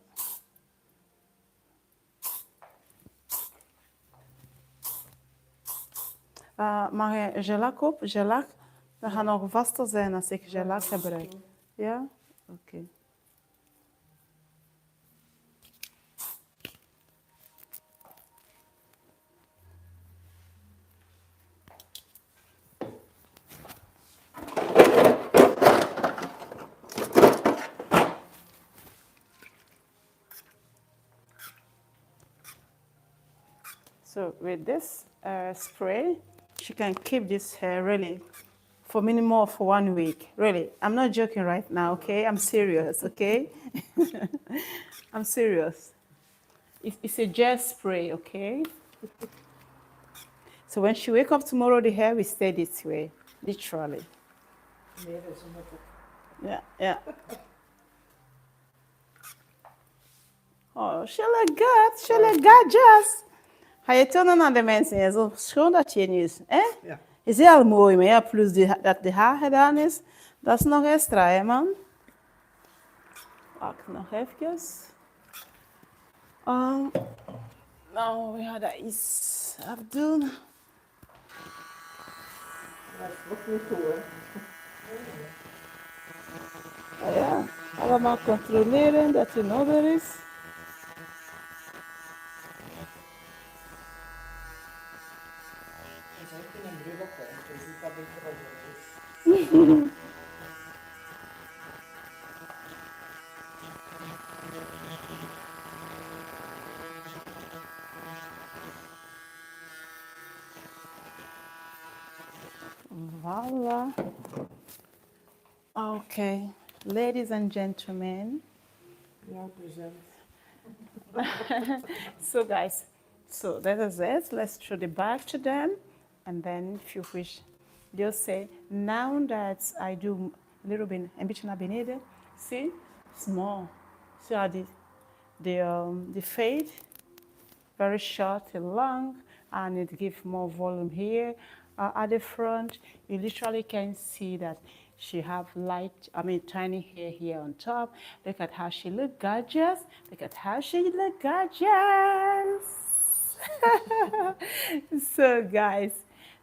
Speaker 1: Mag je gelak op? Gelak? Dat gaat nog vaster zijn als ik gelak gebruik. Ja? Oké. So with this spray, she can keep this hair really for minimum of 1 week. Really, I'm not joking right now, okay? I'm serious, okay? I'm serious. It's a gel spray, okay? So when she wake up tomorrow, the hair will stay this way, literally.
Speaker 2: Nee, dat is omdat
Speaker 1: Yeah, yeah. Oh, she look good. She look gorgeous. Ga je tonen naar de mensen? Ja, zo schoon dat je is.
Speaker 2: Ja.
Speaker 1: Is heel mooi, maar ja, plus dat de haar gedaan is, dat is nog extra, hè, man. Wacht nog even. Nou, we gaan dat iets afdoen.
Speaker 2: dat is nog niet toe, hè.
Speaker 1: Ja, allemaal controleren dat het in orde is.
Speaker 2: Dat is echt een bril op, hè. Je ziet dat ik er al is.
Speaker 1: Voila. Okay, ladies and gentlemen.
Speaker 2: Ja, present.
Speaker 1: So guys, so that is it. Let's show the back to them. And then if you wish, just say, now that I do a little bit, een beetje naar beneden, see, small. See how the fade, very short and long, and it gives more volume here. At the front, you literally can see that she have tiny hair here on top. Look at how she look gorgeous. Look at how she look gorgeous. So guys,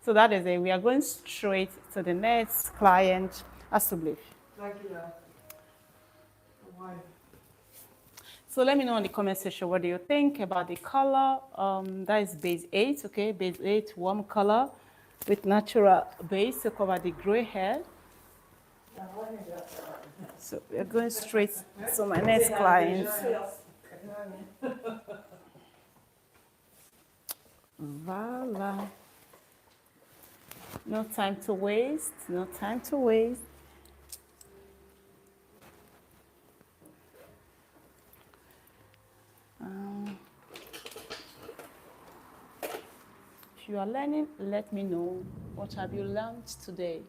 Speaker 1: so that is it. We are going straight to the next client, alsjeblieft.
Speaker 2: Dankjewel. Mooi.
Speaker 1: So let me know in the comment section what do you think about the color. That is base 8, okay? Base 8, warm color. with natural base to cover the gray hair. So we're going straight to my next client. Voila. No time to waste, no time to waste. If you are learning, let me know. What have you learned today?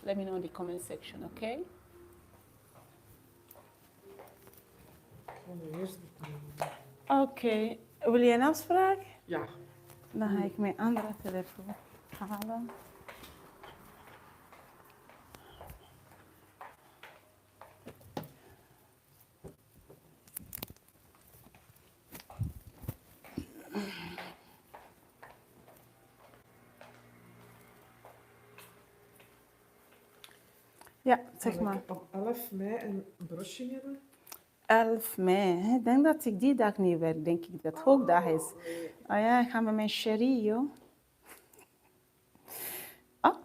Speaker 1: Let me know in the comment section, okay? Oké, wil je een afspraak?
Speaker 2: Ja.
Speaker 1: Dan ga ik mijn andere telefoon halen. Ja, zeg maar.
Speaker 2: Op 11 mei een brushing hebben.
Speaker 1: 11 mei. Ik denk dat ik die dag niet werk, denk ik dat het hoogdag is. Ah ja, ik ga met mijn chérie, joh. Ah,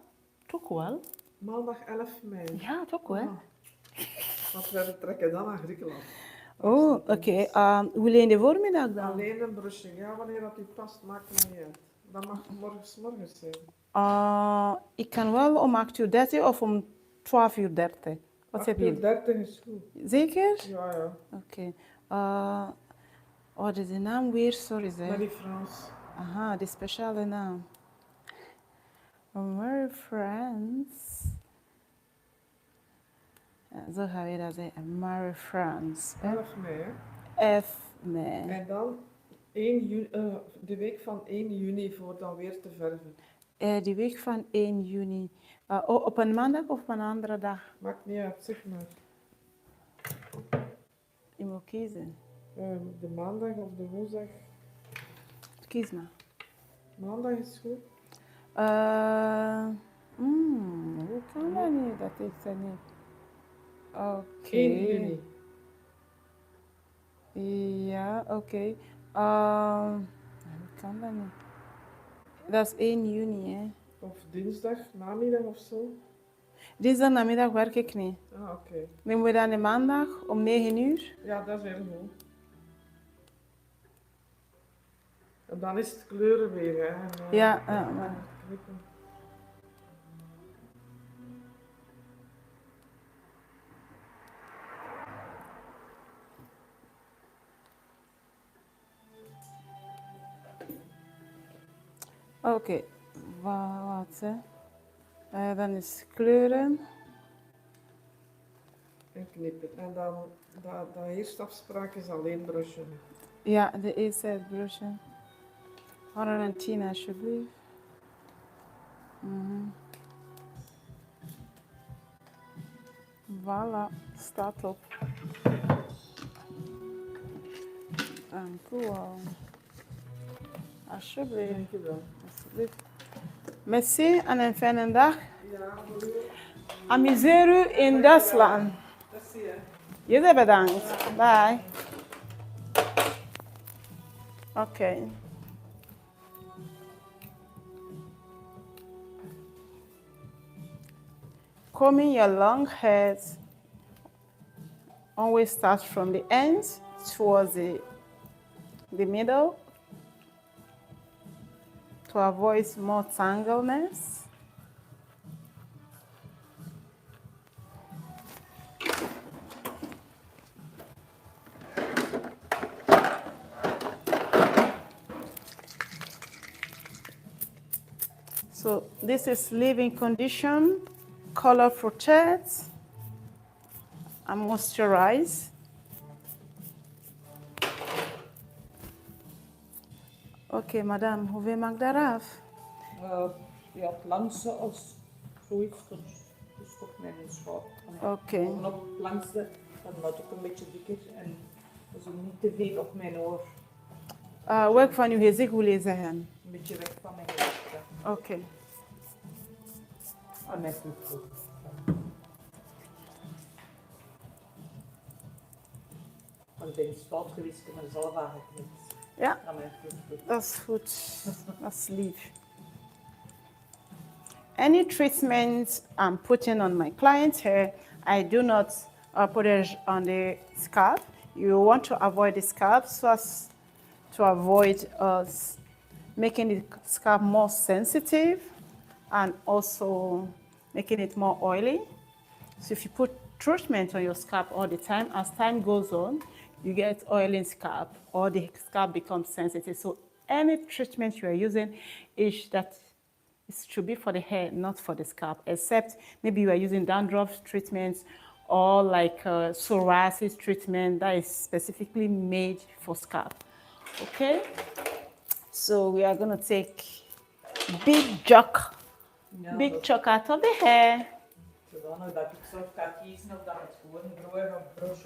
Speaker 1: toch wel.
Speaker 2: Maandag 11 mei.
Speaker 1: Ja, toch wel.
Speaker 2: Want we vertrekken dan naar Griekenland.
Speaker 1: Oh, oké. Wil je in de voormiddag dan?
Speaker 2: Alleen een brushing. Ja, wanneer dat u past, maakt me niet uit. Dat mag morgens zijn.
Speaker 1: Ik kan wel om 8:30 of om 12:30. Wat heb je?
Speaker 2: 30 is goed.
Speaker 1: Zeker?
Speaker 2: Ja, ja.
Speaker 1: Oké. Wat is de naam weer? Sorry, zeg.
Speaker 2: Marie-France.
Speaker 1: Aha, de speciale naam. Marie-France. Ja, zo gaan we dat zeggen. Marie-France.
Speaker 2: 11 mei, hè.
Speaker 1: 11 mei.
Speaker 2: En dan de week van 1 juni voor dan weer te verven.
Speaker 1: De week van 1 juni. Op een maandag of op een andere dag?
Speaker 2: Maakt niet uit, zeg maar.
Speaker 1: Je moet kiezen.
Speaker 2: De maandag of de woensdag.
Speaker 1: Kies maar.
Speaker 2: Maandag is goed.
Speaker 1: Hoe kan dat niet? Dat ik dat niet. Oké.
Speaker 2: 1 juni.
Speaker 1: Ja, oké. Hoe kan dat niet? Dat is 1 juni, hè.
Speaker 2: Of dinsdag, namiddag of zo.
Speaker 1: Dinsdag namiddag werk ik niet.
Speaker 2: Ah, oké.
Speaker 1: Nemen we dan een maandag om 9 uur?
Speaker 2: Ja, dat is heel goed. En dan is het kleuren weer, hè.
Speaker 1: Ja, maar... Oké, wat hè? Dan is kleuren.
Speaker 2: En knippen. En dan, de eerste afspraak is alleen brushen.
Speaker 1: Ja, de eerste is brushen. 110 alsjeblieft. Voilà, staat op. Dank u wel. Alsjeblieft.
Speaker 2: Dankjewel.
Speaker 1: Alsjeblieft. Merci en een fijne dag.
Speaker 2: Ja, voor u.
Speaker 1: Amuseer u in Duitsland.
Speaker 2: Dat zie je.
Speaker 1: Jullie bedankt. Bye. Oké. Combing your long hair always starts from the end towards the middle to avoid more tangleness. So this is leave-in condition, color protect, and moisturize. Oké, madame, hoeveel maakt daaraf?
Speaker 3: Ja, het langste als zoiets, dus toch met een schouder.
Speaker 1: Oké.
Speaker 3: Nog het langste, dan wordt het ook een beetje dikker en zo niet te veel op mijn oor.
Speaker 1: Welk van uw gezicht wil je zeggen?
Speaker 3: Een beetje weg van mijn gezicht.
Speaker 1: Oké.
Speaker 3: En mijn voet. Want ik ben stout geweest, ik heb mezelf aangeknipt.
Speaker 1: Ja,
Speaker 3: Aan mijn voet.
Speaker 1: dat is goed. Dat is lief. any treatment I'm putting on my client's hair, I do not put it on the scalp. You want to avoid the scalp so as to avoid us making the scalp more sensitive and also making it more oily. So if you put treatment on your scalp all the time, as time goes on, you get oily scalp or the scalp becomes sensitive. So any treatment you are using is that it should be for the hair, not for the scalp, except maybe you are using dandruff treatments or like psoriasis treatment that is specifically made for scalp. Okay, so we are going to take big chunk out of the hair.
Speaker 3: Zodanig dat ik zelf kan kiezen of dat het gewoon droog of broos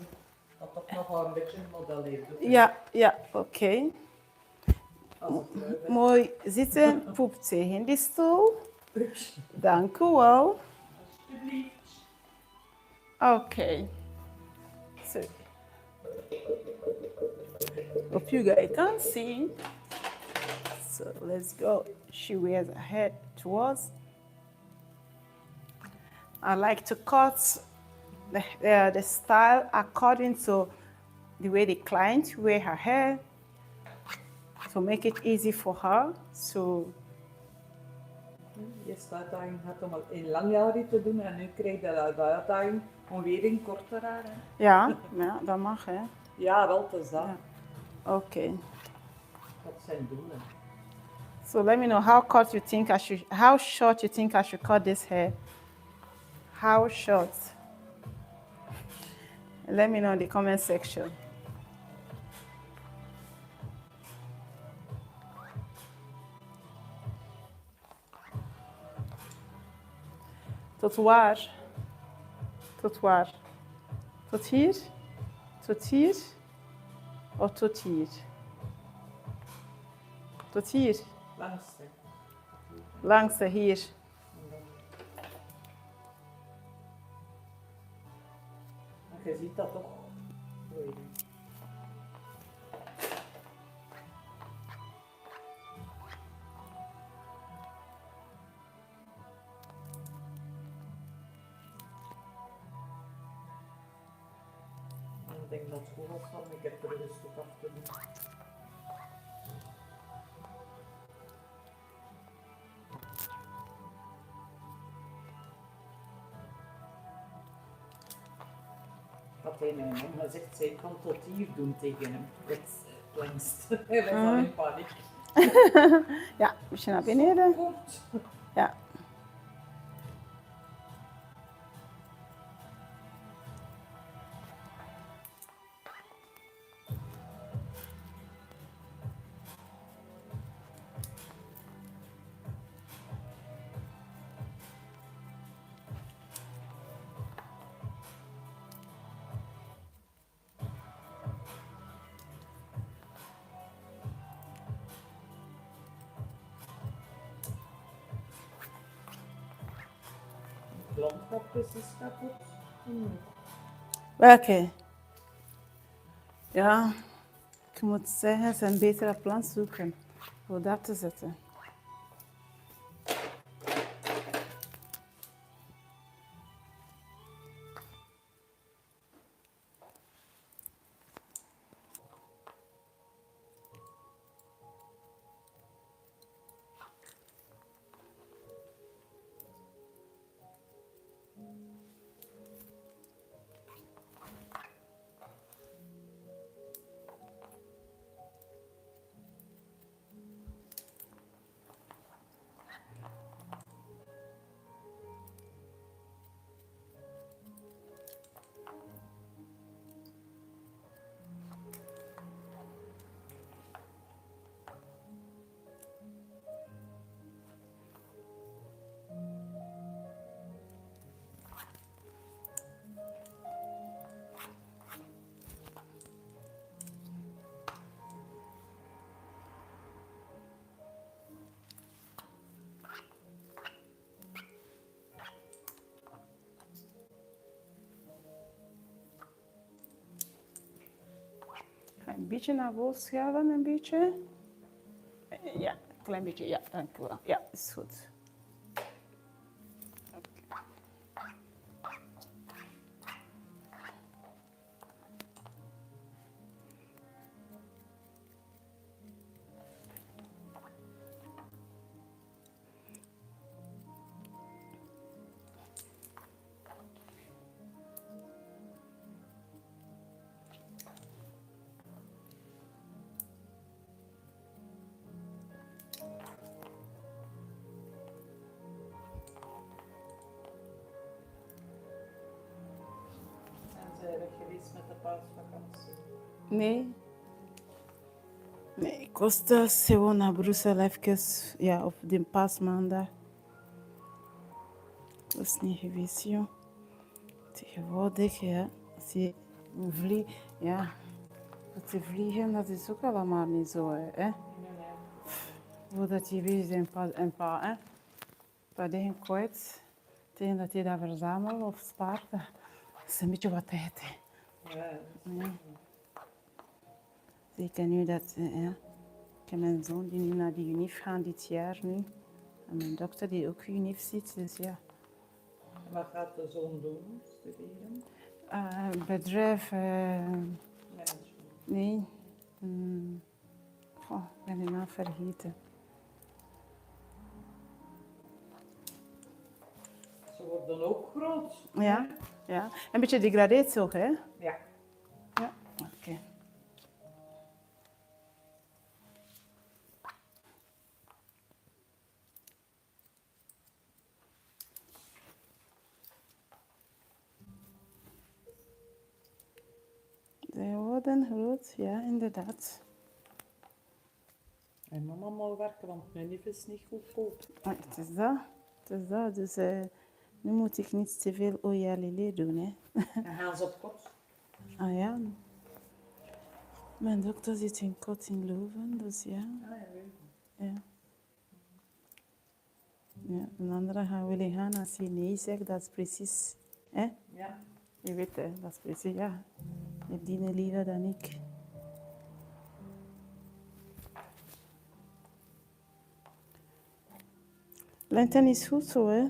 Speaker 3: dat toch nog wel een beetje een model heeft.
Speaker 1: Ja, oké. Mooi zitten, poep tegen die stoel. Dank u wel.
Speaker 3: Alsjeblieft.
Speaker 1: Oké. So, hope you guys can see. So let's go. She wears her hair towards. I like to cut the style according to the way the client wear her hair to make it easy for her. So
Speaker 3: Je staat daarin gaat om in lang jaren te doen en nu krijg je dat daarin om weer in korter haar.
Speaker 1: ja, dat mag hè.
Speaker 3: Ja, wel, het is dat.
Speaker 1: Ja. Oké.
Speaker 3: Dat zijn doelen.
Speaker 1: So let me know how short you think I should cut this hair. How short? Let me know in the comment section. Tot waar? Tot waar? Tot hier? Tot hier? Of tot hier? Tot hier?
Speaker 3: Langste.
Speaker 1: Langste hier.
Speaker 3: Je ziet dat toch. Ik denk dat het goed was van ik heb er een stuk af te doen. Had hij mijn man gezegd, zij kan tot hier doen tegen hem. Het langst. Hij was al in paniek.
Speaker 1: Ja, beetje naar beneden.
Speaker 3: Goed.
Speaker 1: Ja.
Speaker 3: Landkap precies kapot.
Speaker 1: Welke? Ja, ik moet zeggen, ze een betere plan zoeken voor dat te zetten. Een beetje naar voren schuiven, een beetje. Ja, een klein beetje. Ja, dank u wel. Ja, is goed.
Speaker 3: eigenlijk geweest met de paasvakantie?
Speaker 1: Nee. Nee, ik was dus gewoon naar Brussel even, ja, op de paasmaandag. Dat is niet geweest, joh. Tegenwoordig, ja, als je vliegt, ja, dat te vliegen, dat is ook allemaal niet zo, hè.
Speaker 3: Nee.
Speaker 1: Voordat je weet, een paar dingen kwijt. Tegen dat je dat verzamelt of spaart, dat is een beetje wat tijd, hè.
Speaker 3: Ja.
Speaker 1: Ja. Zeker nu dat, ja. Ik heb mijn zoon die nu naar de UNIF gaat dit jaar nu. En mijn dochter die ook UNIF zit, dus ja.
Speaker 3: En wat gaat de zoon doen? Studeren?
Speaker 1: Bedrijf,
Speaker 3: Management.
Speaker 1: nee. Goh, ik ben de naam vergeten.
Speaker 3: Ze worden ook groot.
Speaker 1: Ja, ja. Een beetje degradeerd ook, hè?
Speaker 3: Ja.
Speaker 1: Ja, oké. Ze worden groot, ja, inderdaad.
Speaker 3: En mama moet werken, want mijn lief is niet goedkoop.
Speaker 1: Het is dat. Het is dat. Dus nu moet ik niet te veel ojalele doen, hè.
Speaker 3: En gaan ze op kot?
Speaker 1: Ah ja. Mijn dokter zit in kot in Leuven, dus ja.
Speaker 3: Ah, ja, weet je.
Speaker 1: Ja. Ja, een andere gaan willen gaan als je nee zegt, dat is precies, hè?
Speaker 3: Ja.
Speaker 1: Je weet, hè, dat is precies, ja. Je dient liever dan ik. Lengte is goed zo, hè.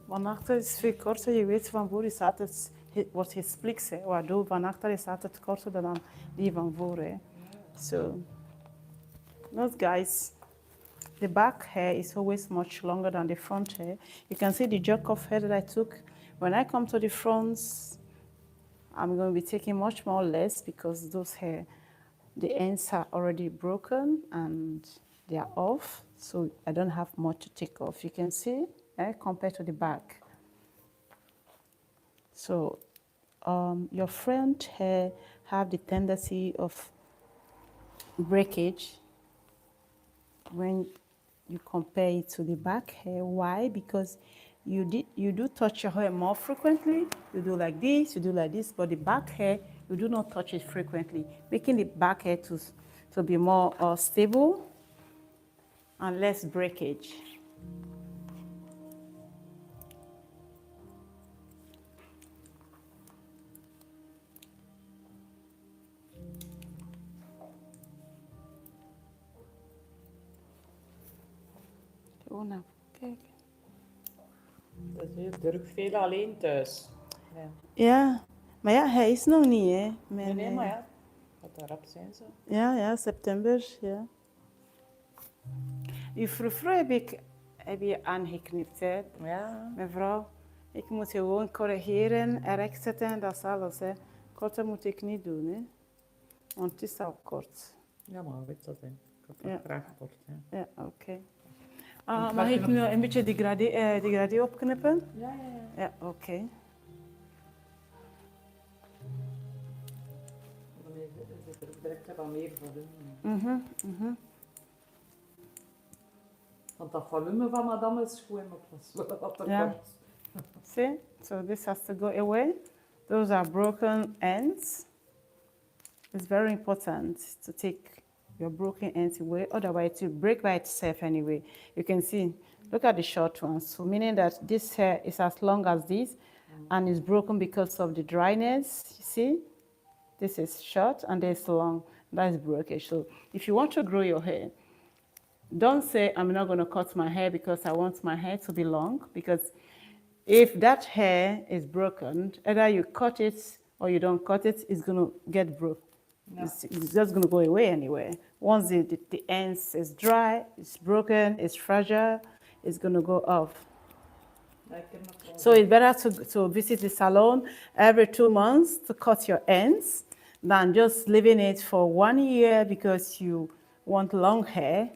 Speaker 1: Van achter is veel korter, je weet van voor is altijd, wordt gesplitst, hè. Waardoor van achter is altijd korter dan die van voor, hè. So, those guys, the back hair is always much longer than the front hair. You can see the jerk of hair that I took. When I come to the fronts, I'm going to be taking much more less because those hair, the ends are already broken and they are off. So I don't have much to take off. You can see, compared to the back. So your front hair have the tendency of breakage when you compare it to the back hair. Why? Because you do touch your hair more frequently. You do like this, you do like this, but the back hair, you do not touch it frequently, making the back hair to be more stable and less breakage. Gewoon naar kijken.
Speaker 3: Dus je drukt veel alleen thuis. Ja.
Speaker 1: Ja, maar ja, hij is nog niet, hè.
Speaker 3: Nee, maar ja. Wat rap zijn ze.
Speaker 1: Ja, september, ja. Vroeger heb je aangeknipt, hè.
Speaker 3: Ja.
Speaker 1: Mevrouw, ik moet gewoon corrigeren en rechtzetten, dat is alles, hè. Korter moet ik niet doen, hè. Want het is al kort.
Speaker 3: Ja, maar weet dat, hè. Ik had dat
Speaker 1: Ja.
Speaker 3: graag kort, hè.
Speaker 1: Ja, oké. Mag ik nu een beetje degradé opknippen?
Speaker 3: Ja, ja, ja.
Speaker 1: Ja, oké.
Speaker 3: Dan is er direct wat meer volume. Want dat volume van madame is gewoon wat te
Speaker 1: Ja.
Speaker 3: kort.
Speaker 1: See, so this has to go away. Those are broken ends. It's very important to take your broken ends away, otherwise it will break by itself anyway. You can see, look at the short ones. So meaning that this hair is as long as this and is broken because of the dryness, you see? This is short and this is long, that is breakage. So if you want to grow your hair, don't say, I'm not going to cut my hair because I want my hair to be long, because if that hair is broken, either you cut it or you don't cut it, it's going to get broke.
Speaker 3: No.
Speaker 1: It's just going to go away anyway. Once the ends is dry, it's broken, it's fragile, it's going to go off. So it's better to visit the salon every 2 months to cut your ends than just leaving it for 1 year because you want long hair.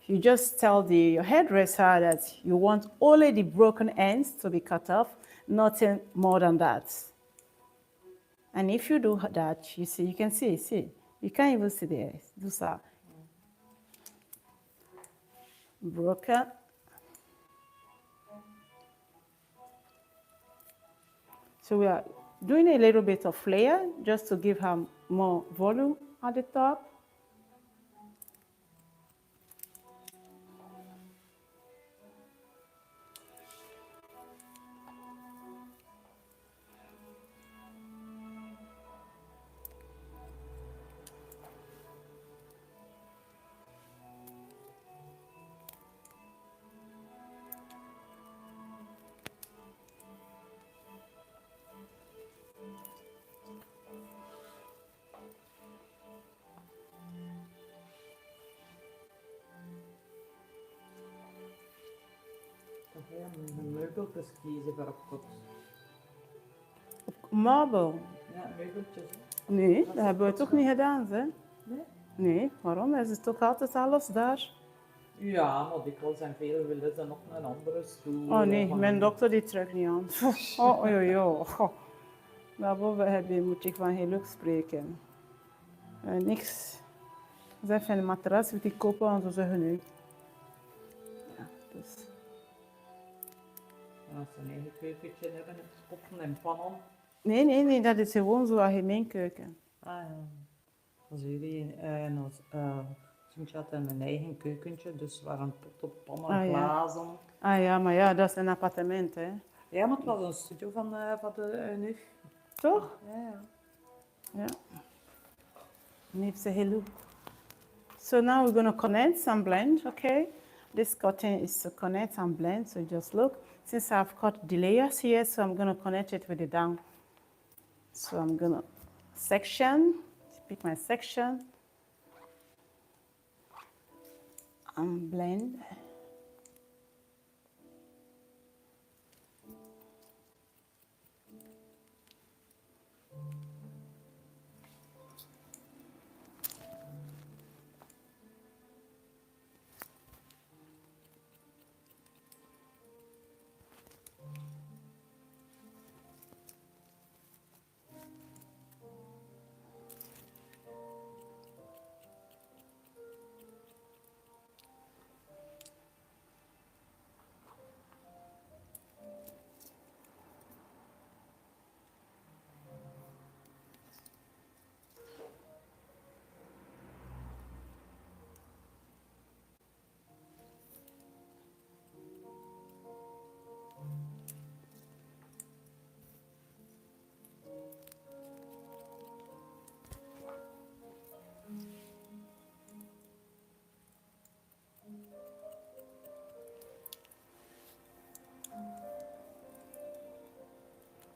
Speaker 1: You just tell your hairdresser that you want only the broken ends to be cut off, nothing more than that. And if you do that, you see, you can see, you can't even see the those are broken. So we are doing a little bit of layer just to give her more volume at the top.
Speaker 3: Toch ja, een meubeltjes kiezen voor op kot.
Speaker 1: Marble.
Speaker 3: Ja, meubeltjes. Hè.
Speaker 1: Nee, dat hebben we toch niet gedaan, hè?
Speaker 3: Nee?
Speaker 1: Nee, waarom? Er is toch altijd alles daar?
Speaker 3: Ja, maar dikwijls zijn veel willen ze nog een andere stoel.
Speaker 1: Oh nee,
Speaker 3: of
Speaker 1: mijn
Speaker 3: een-
Speaker 1: dokter die trekt niet aan. Oh, joh. Daarboven moet ik van geluk spreken. Niks. Ze hebben een matras die kopen en zo zeggen nu. Ja, dus.
Speaker 3: En als ze een eigen keukentje hebben, het potten en pannen.
Speaker 1: Nee, dat is gewoon zo algemeen keuken.
Speaker 3: Ah ja. Als jullie soms had een eigen keukentje, dus er waren potten, pannen,
Speaker 1: Ah, ja.
Speaker 3: glazen.
Speaker 1: Ah ja, maar ja, dat is een appartement, hè?
Speaker 3: Ja, maar het was een studio van de neef.
Speaker 1: Toch?
Speaker 3: Ja, ja.
Speaker 1: Ja. Neef say hello. So now we're going to connect and blend, okay? This cutting is to connect and blend, so just look. Since I've cut the layers here, so I'm going to connect it with the down. So I'm going to section, pick my section, and blend.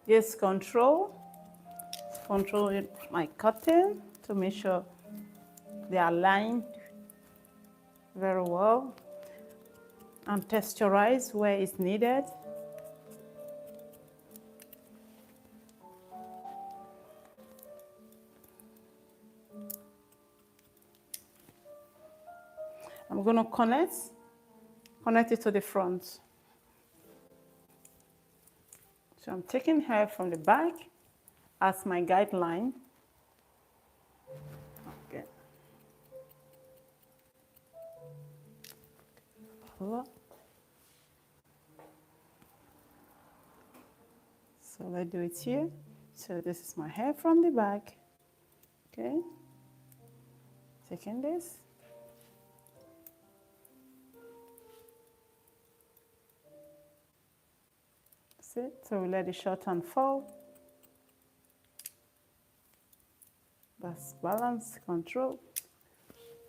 Speaker 1: Yes, control my cutting to make sure they are lined very well, and texturize where it's needed. I'm going to connect it to the front. So I'm taking hair from the back as my guideline. Okay. So let's do it here. So this is my hair from the back. Okay. Taking this. That's it. So we let the short unfold. That's balance, control.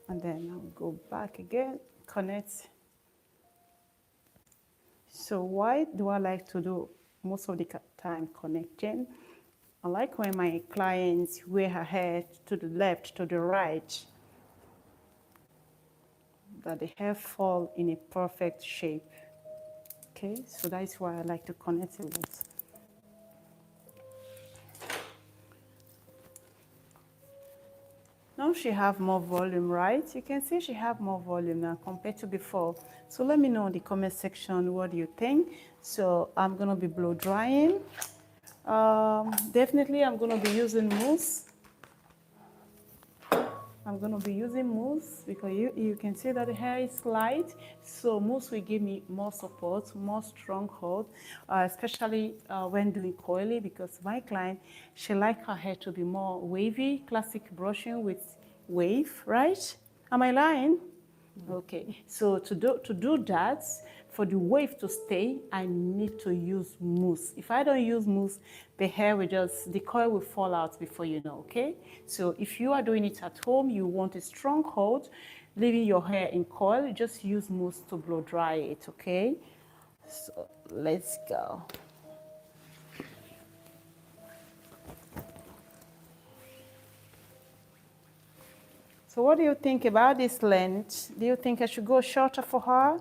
Speaker 1: And then I'll go back again, connect. So why do I like to do most of the time connecting? I like when my clients wear her hair to the left, to the right, that the hair fall in a perfect shape. Okay, so that's why I like to connect a lot. Now she have more volume, right? You can see she have more volume now compared to before. So let me know in the comment section what do you think. So I'm gonna be blow drying. Definitely, I'm going to be using mousse. I'm going to be using mousse because you can see that the hair is light. So mousse will give me more support, more strong hold, especially when doing coily, because my client, she likes her hair to be more wavy, classic brushing with wave, right? Am I lying? Okay, so to do that, for the wave to stay, I need to use mousse. If I don't use mousse, the hair will just, the coil will fall out before you know, okay? So if you are doing it at home, you want a strong hold, leaving your hair in coil, just use mousse to blow dry it, okay? So let's go. So what do you think about this length? Do you think I should go shorter for her?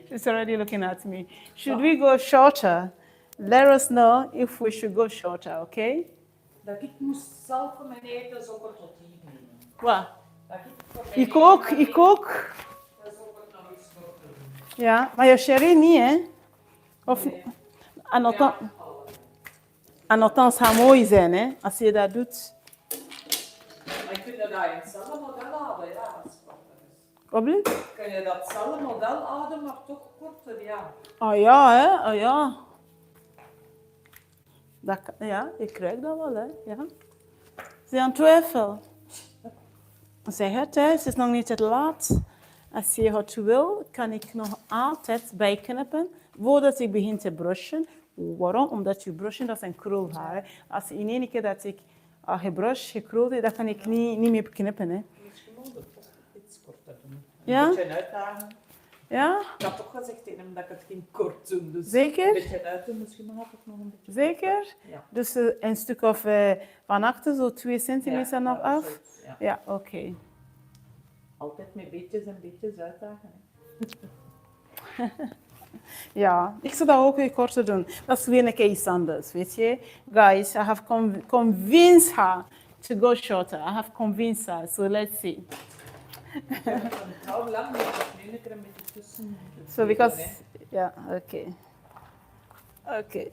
Speaker 1: She's already looking at me. Should we go shorter? Let us know if we should go shorter, okay?
Speaker 3: Dat ik moest zelf voor mijn eten zoeken tot hier nemen.
Speaker 1: Wat?
Speaker 3: Dat
Speaker 1: Ik ook, ik ook.
Speaker 3: Dat is ook nog iets voor te doen.
Speaker 1: Ja, maar je chérie niet, hè? Of,
Speaker 3: Nee.
Speaker 1: en althans, gaat mooi zijn, hè? Als je dat doet.
Speaker 3: Maar je kunt dat in hetzelfde model houden, ja, als het korter is.
Speaker 1: Wat bedoel je?
Speaker 3: Kun je datzelfde model houden, maar toch korter, ja.
Speaker 1: Oh ja, hè? Oh ja. Dat kan, ja, ik krijg dat wel, hè? Ja. Ze aan twijfel. Zeg het, hè? Het is nog niet te laat. Als je het wil, kan ik nog altijd bijknippen voordat ik begin te brushen. Waarom? Omdat je brushen, dat zijn krulharen. Als in één keer dat ik gebrush, gekruld heb, dan kan ik niet meer knippen, hè?
Speaker 3: Misschien moet het toch iets korter doen.
Speaker 1: Ja?
Speaker 3: Een beetje uitdagen.
Speaker 1: Ja?
Speaker 3: Ik had toch gezegd tegen hem dat ik het ging kort doen. Dus
Speaker 1: Zeker?
Speaker 3: een beetje uitdoen, misschien mag ik nog een beetje.
Speaker 1: Zeker?
Speaker 3: Ja.
Speaker 1: Dus een stuk of van achter, zo 2 centimeter nog af?
Speaker 3: Zoiets, ja.
Speaker 1: Ja, oké.
Speaker 3: Altijd met beetjes en beetjes uitdagen. Hè.
Speaker 1: Ja, ik zou dat ook weer korter doen. Dat is weer een keer iets anders, weet je. Guys, I have convinced her to go shorter. I have convinced her, so let's see.
Speaker 3: How lang moet ik nu een keer een beetje tussen?
Speaker 1: So because, yeah, okay. Okay.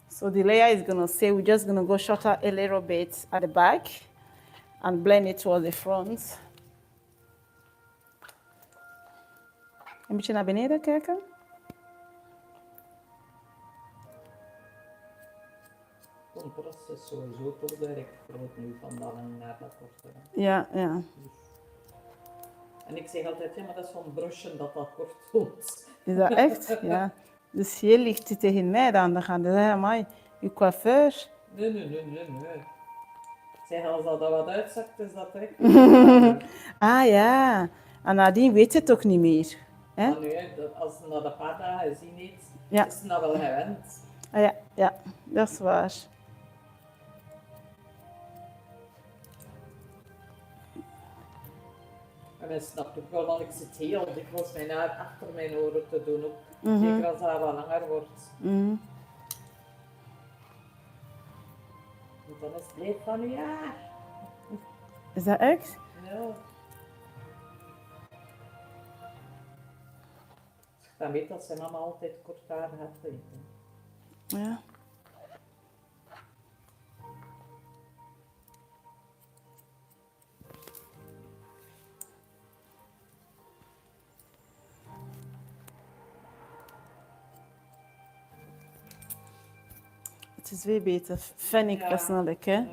Speaker 1: So the layer is gonna say we're just gonna go shorter a little bit at the back and blend it towards the front. Een beetje naar beneden kijken.
Speaker 3: Het contrast is sowieso toch direct groot nu van dat lang naar dat kortere.
Speaker 1: Ja, ja.
Speaker 3: En ik zeg altijd, ja, maar dat is van brushen dat dat kort wordt.
Speaker 1: Is dat echt? Ja. Dus hier ligt hij tegen mij dan gaan ze zeggen, amai, uw coiffeur.
Speaker 3: Nee. Zeg, als dat wat uitzakt, is dat direct.
Speaker 1: Ah ja, en nadien weet je het ook niet meer. Hè?
Speaker 3: Maar nu, als ze na een paar dagen gezien heeft,
Speaker 1: Ja.
Speaker 3: is ze nou wel gewend.
Speaker 1: Ah, ja, ja, dat is waar.
Speaker 3: En hij snapt ook wel, want ik zit heel dikwijls mijn haar achter mijn oren te doen. Ook. Zeker als dat wat langer wordt. Want dan is het leef van uw haar.
Speaker 1: Is dat echt?
Speaker 3: Ja. Dan weet dat zijn mama altijd kort haar gaat eten.
Speaker 1: Ja. Het is weer beter, vind ik persoonlijk, hè?
Speaker 3: Ja,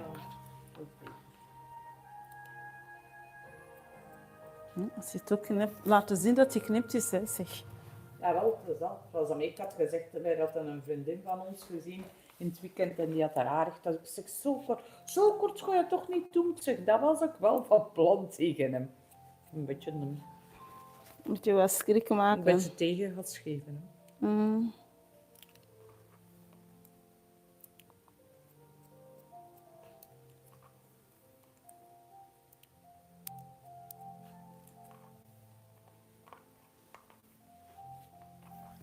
Speaker 3: dat is beter.
Speaker 1: Als je het ook knipt, laten zien dat je knipt is, hè, zeg.
Speaker 3: Ja, wel, het is dat. Zoals ik had gezegd, wij hadden een vriendin van ons gezien in het weekend en die had haar haar echt. Ik zeg, zo kort ga je toch niet doen? Ik zeg, dat was ik wel van plan tegen hem. Een beetje
Speaker 1: Moet je wat schrik maken.
Speaker 3: een beetje tegen gaat geven. Hè.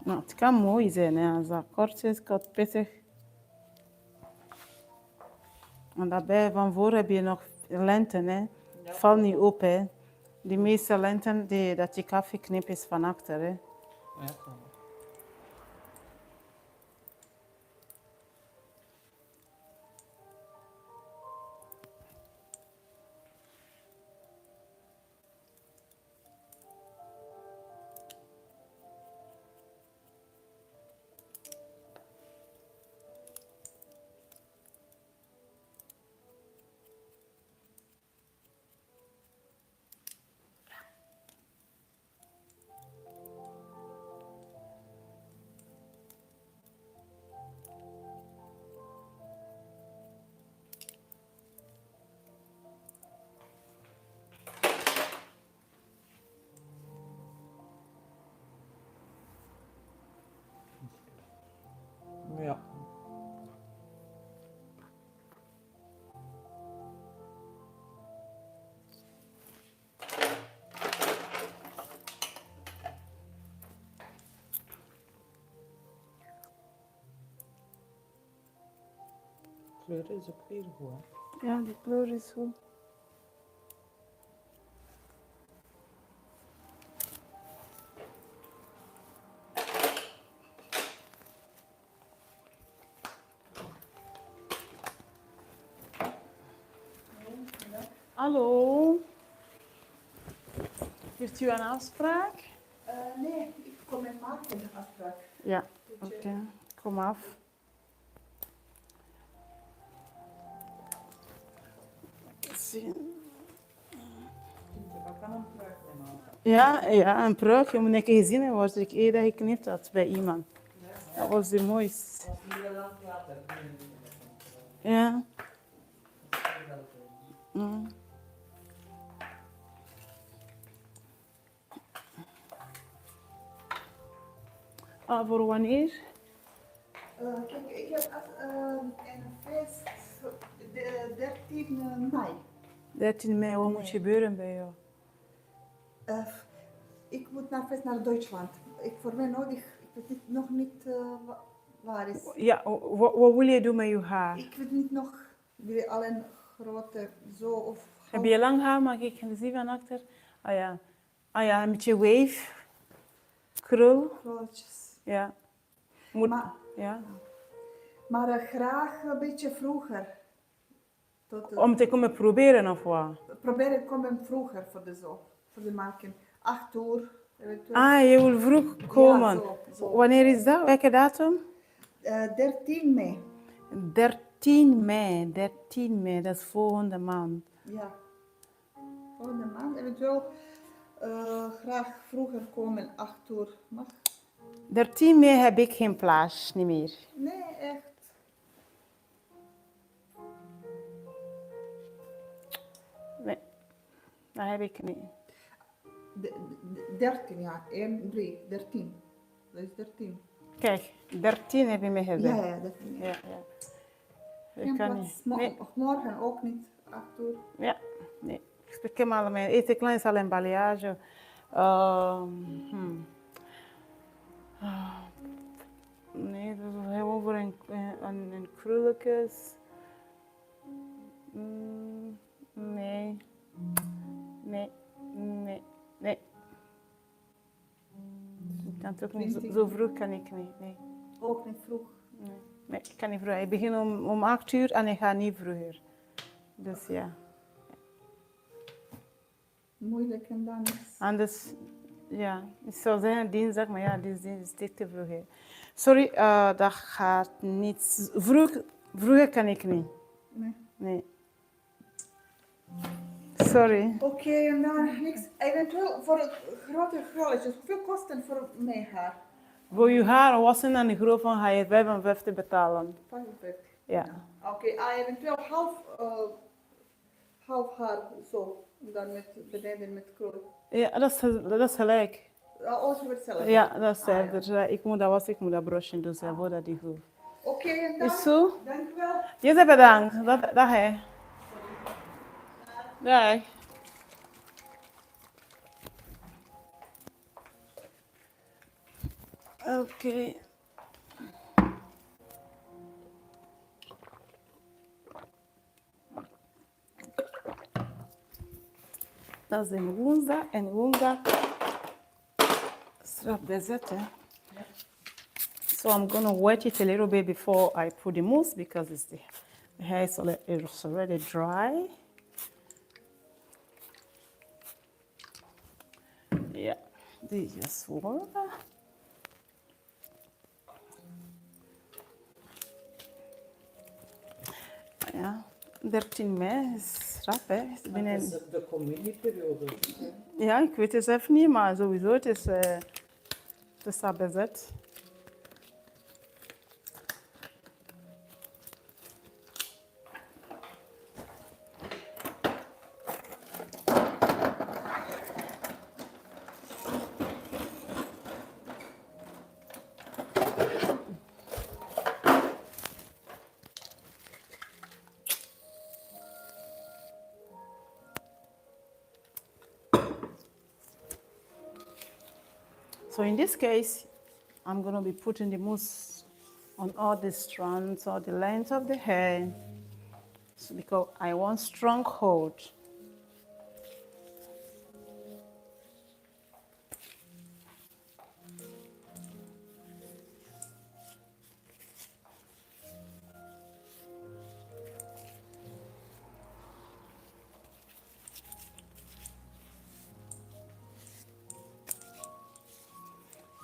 Speaker 1: Nou, het kan mooi zijn, hè, als dat kort is, kort pittig. En daarbij van voor heb je nog lenten, hè. Het valt niet op, hè. De meeste lenten dat ik afgeknipt is van achter, hè.
Speaker 3: Ja, zo. kleur is ook weer goed. Hè?
Speaker 1: Ja, die kleur is goed. Hallo. Heeft u een afspraak?
Speaker 4: Nee, ik kom met Mark in de afspraak.
Speaker 1: Ja, oké. Kom af. Zien.
Speaker 3: Dat kan een pruik nemen.
Speaker 1: Ja, een pruik. Je moet een keer gezien hebben wat ik eerder geknipt had bij iemand. Dat was de mooiste.
Speaker 3: Dat was heel lang later.
Speaker 1: Ja. Mm. Ah, voor wanneer?
Speaker 4: Kijk, ik heb een feest de 13 mei.
Speaker 1: 13 mei, wat moet gebeuren bij jou?
Speaker 4: Ik moet naar feest naar Duitsland. Voor mij nodig, ik weet nog niet waar is.
Speaker 1: Ja, wat wil je doen met je haar?
Speaker 4: Ik weet niet nog, wil alleen grote zo of
Speaker 1: Heb je lang haar? Mag ik gaan zien van achter? Ah ja. Ah ja, een beetje wave. Krul.
Speaker 4: grootjes.
Speaker 1: Ja. Moet,
Speaker 4: Maar,
Speaker 1: ja.
Speaker 4: maar graag een beetje vroeger. Tot,
Speaker 1: Om te komen proberen of wat?
Speaker 4: proberen komen vroeger voor de maken. 8 uur eventueel.
Speaker 1: Ah, je wil vroeg komen.
Speaker 4: Ja, zo.
Speaker 1: Wanneer is dat? Welke datum?
Speaker 4: 13 mei.
Speaker 1: 13 mei. 13 mei, dat is volgende maand.
Speaker 4: Ja. Volgende maand eventueel graag vroeger komen, 8 uur. Mag?
Speaker 1: 13 mei heb ik geen plaats, niet meer.
Speaker 4: Nee, echt.
Speaker 1: Nee, dat heb ik niet.
Speaker 4: 13, ja. 1, 3, 13. Dat is 13.
Speaker 1: Kijk, 13 heb je me gezegd.
Speaker 4: Ja, ja, 13.
Speaker 1: Ja, ja. Ik
Speaker 4: Geen
Speaker 1: kan
Speaker 4: plaats.
Speaker 1: niet. Nee.
Speaker 4: Morgen ook niet, 8 uur.
Speaker 1: Ja, nee. Ik spreek helemaal mee. Eten klein is al een balayage. Nee, dat is gewoon voor een krulletjes. Nee. Nee, nee, nee. Ik kan het ook niet, zo vroeg kan ik niet. Nee.
Speaker 4: Ook niet vroeg.
Speaker 1: Nee, nee, ik kan niet vroeger. Ik begin om 8 uur en ik ga niet vroeger. Dus ja.
Speaker 4: Moeilijk en dan is.
Speaker 1: Anders, ja, ik zou zeggen dinsdag, maar ja, dinsdag is dit te vroeg. Hè. Sorry, dat gaat niet. Vroeger kan ik niet.
Speaker 4: Nee.
Speaker 1: Nee. Sorry.
Speaker 4: Oké, en dan niks. Eventueel voor het grote krulletjes. Hoeveel kost het voor mijn haar?
Speaker 1: Voor je haar wassen en de groep van ga je 55 betalen.
Speaker 4: 55.
Speaker 1: Ja.
Speaker 4: Oké, eventueel half haar zo. En dan met beneden met krul.
Speaker 1: Ja, dat is gelijk.
Speaker 4: Alles wordt hetzelfde.
Speaker 1: Ja, dat is hetzelfde. Dus, ik moet dat wassen, ik moet dat brushen, dus voordat die goed.
Speaker 4: Oké, en dan.
Speaker 1: Is zo?
Speaker 4: Dank u wel.
Speaker 1: Je zegt bedankt. Dag hè. Dag. Oké. Dat is een woensdag en woensdag is erop bezet. Hè. So I'm gonna wet it a little bit before I put the mousse because the hair is already dry. Ja, die is warm. Ja, 13 mei is rap, hè.
Speaker 3: Dat is de communieperiode.
Speaker 1: Ja, ik weet het even niet, maar sowieso het is al bezet. So in this case, I'm going to be putting the mousse on all the strands, all the length of the hair. because I want strong hold.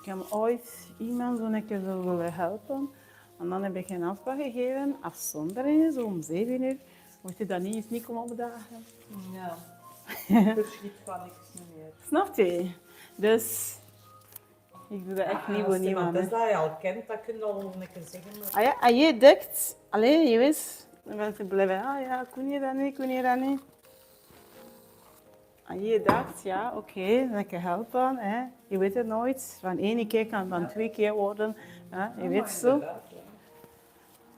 Speaker 1: Ik heb ooit iemand zo'n keer zo willen helpen. En dan heb ik een afspraak gegeven, afzondering, zo om 7 uur. Moet je dat niet eens niet komen opdagen?
Speaker 3: Ja. Verschiet van niks meer.
Speaker 1: Snap je? Dus ik doe dat echt niet voor niemand.
Speaker 3: Dus dat je al kent, dat kun je al een keer zeggen. Maar...
Speaker 1: Ah ja, als je denkt, alleen je wist, dan mensen blijven, ah ja, kun je dat niet, kun je dat niet. En je dacht, ja, oké, dan kan je helpen. Hè. Je weet het nooit. Van 1 keer kan het van 2 keer worden. Hè. Je weet zo.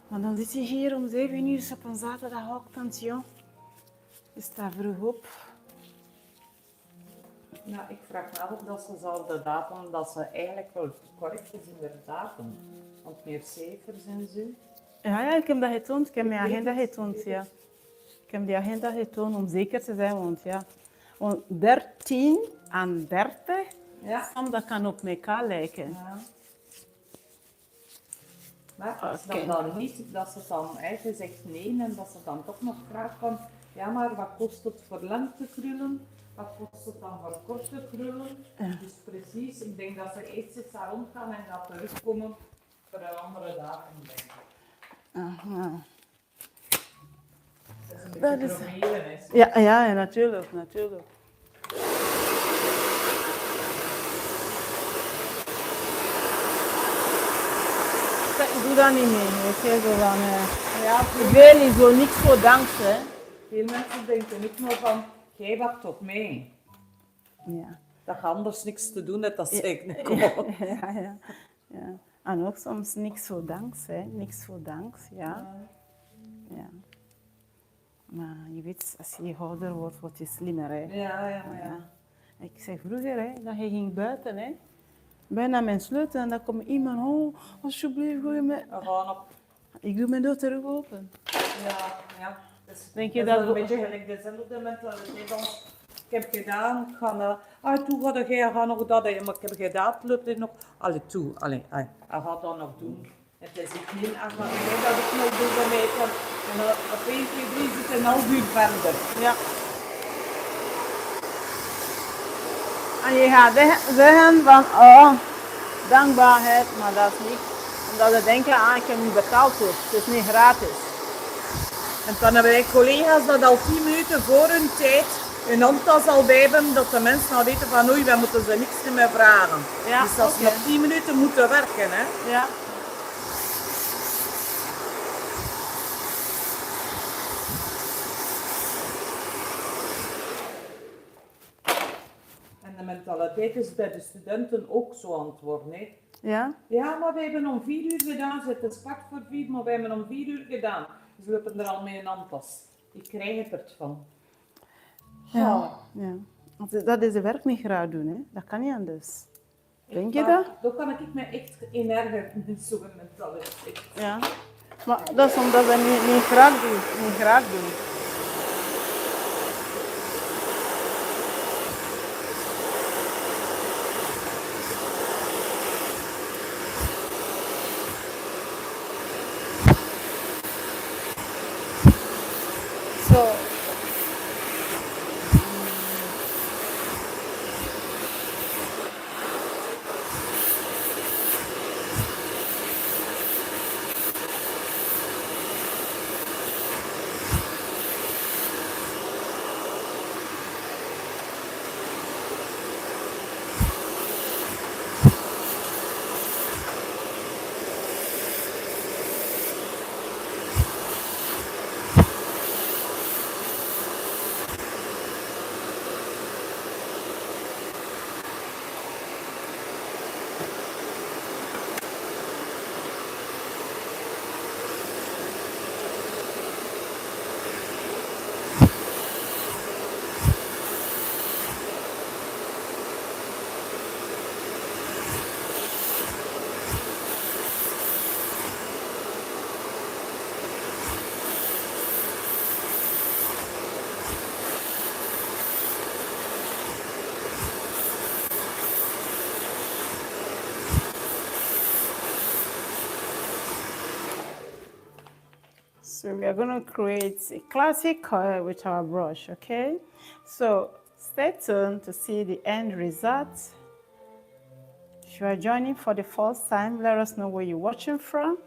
Speaker 1: Maar dan zit je hier om 7 uur op een zaterdagochtend, joh. Je staat vroeg op.
Speaker 3: Nou, ik vraag me af of dat ze zal de datum, dat ze eigenlijk wel correct is in de datum. Want meer cijfers en zo.
Speaker 1: Ja, ik heb dat getoond. Ik heb mijn agenda getoond, ja. Ik heb die agenda getoond om zeker te zijn, want ja. Want 13 en 30,
Speaker 3: Ja.
Speaker 1: dat kan op elkaar lijken.
Speaker 3: Ja. Maar als dan niet, dat ze dan eigenlijk zegt nee en dat ze dan toch nog vraagt van ja, maar wat kost het voor lengtekrullen? Wat kost het dan voor korte krullen?
Speaker 1: Ja.
Speaker 3: Dus precies, ik denk dat ze eerst eens daar rondgaan en dat terugkomen voor een andere datum, denk ik.
Speaker 1: Aha.
Speaker 3: Dat is een beetje proberen, hè.
Speaker 1: Ja, natuurlijk, natuurlijk. Ik doe dat niet meer, weet je, zo van,
Speaker 3: Ja,
Speaker 1: ik weet niet, zo niks voor dankzij.
Speaker 3: veel mensen denken niet meer van, jij wacht op mij.
Speaker 1: Ja.
Speaker 3: Dat je anders niks te doen hebt, dat zeg ik niet.
Speaker 1: Ja. En ook soms niks voor dankzij, niks voor danks, ja. Ja. Maar je weet, als je ouder wordt, word je slimmer, hè.
Speaker 3: Ja.
Speaker 1: Ik zeg vroeger, hè, dat je ging buiten, hè. Bijna mijn sleutel en dan komt iemand, oh, alsjeblieft, gooi je me...
Speaker 3: We gaan op.
Speaker 1: Ik doe mijn deur terug open.
Speaker 3: Ja. Dus
Speaker 1: Denk je
Speaker 3: dat is
Speaker 1: dat...
Speaker 3: een beetje gelijk dezelfde mentaliteit als ik heb gedaan, ik ga toe ga jij gaat nog dat, maar ik heb gedaan, het loopt er nog, allee toe, hij gaat dat nog doen. Het is niet echt maar dat ik nog doe bij mij en dan op 1, 2, 3 zit een half uur verder.
Speaker 1: Ja. En je gaat zeggen van, oh, dankbaarheid, maar dat is niet. Omdat ze denken, ik heb niet betaald voor, het is niet gratis.
Speaker 3: En dan hebben wij collega's dat al 10 minuten voor hun tijd hun handtas al bij hebben, dat de mensen al weten van oei, wij moeten ze niks meer vragen.
Speaker 1: Ja,
Speaker 3: dus dat ze nog 10 minuten moeten werken. Hè.
Speaker 1: Ja.
Speaker 3: En de mentaliteit is bij de studenten ook zo aan het worden. Hè.
Speaker 1: Ja?
Speaker 3: Ja, maar wij hebben om 4 uur gedaan, het is 4:15, maar wij hebben om 4 uur gedaan. Dus we hebben er al mee een handtas. Ik krijg het ervan.
Speaker 1: Ja. Want dat is de werk niet graag doen, hè. Dat kan niet anders. Denk je dat?
Speaker 3: Dan kan ik me echt in ergeren in zo'n mentaliteit.
Speaker 1: Ja. Maar dat is omdat ze niet graag doen. Niet graag doen. Zo. So we are going to create a classic coil with our brush, okay? So stay tuned to see the end result. If you are joining for the first time, let us know where you're watching from.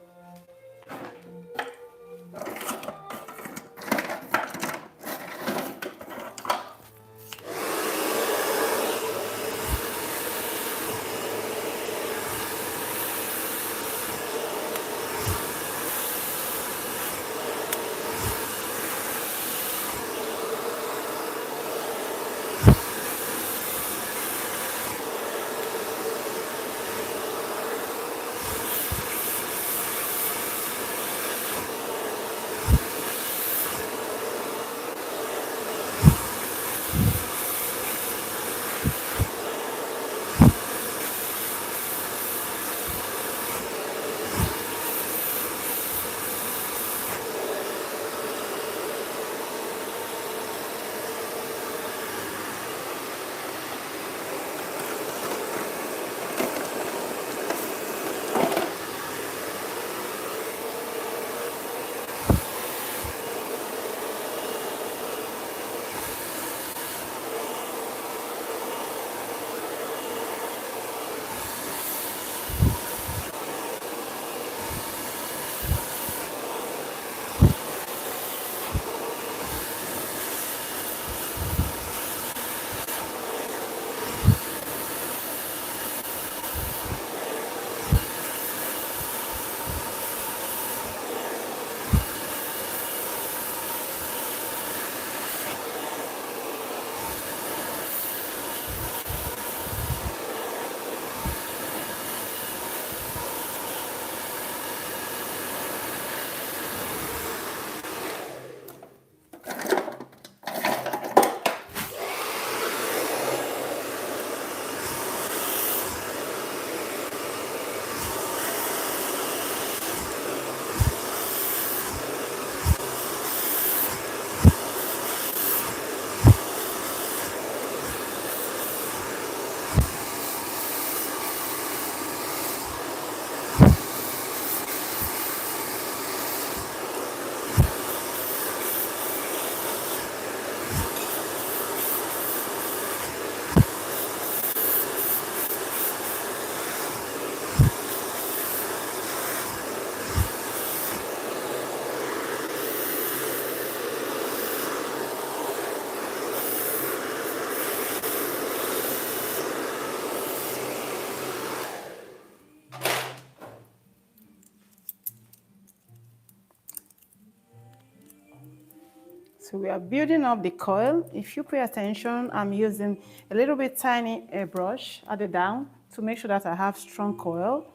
Speaker 1: So we are building up the coil. If you pay attention, I'm using a little bit tiny brush at the down to make sure that I have strong coil.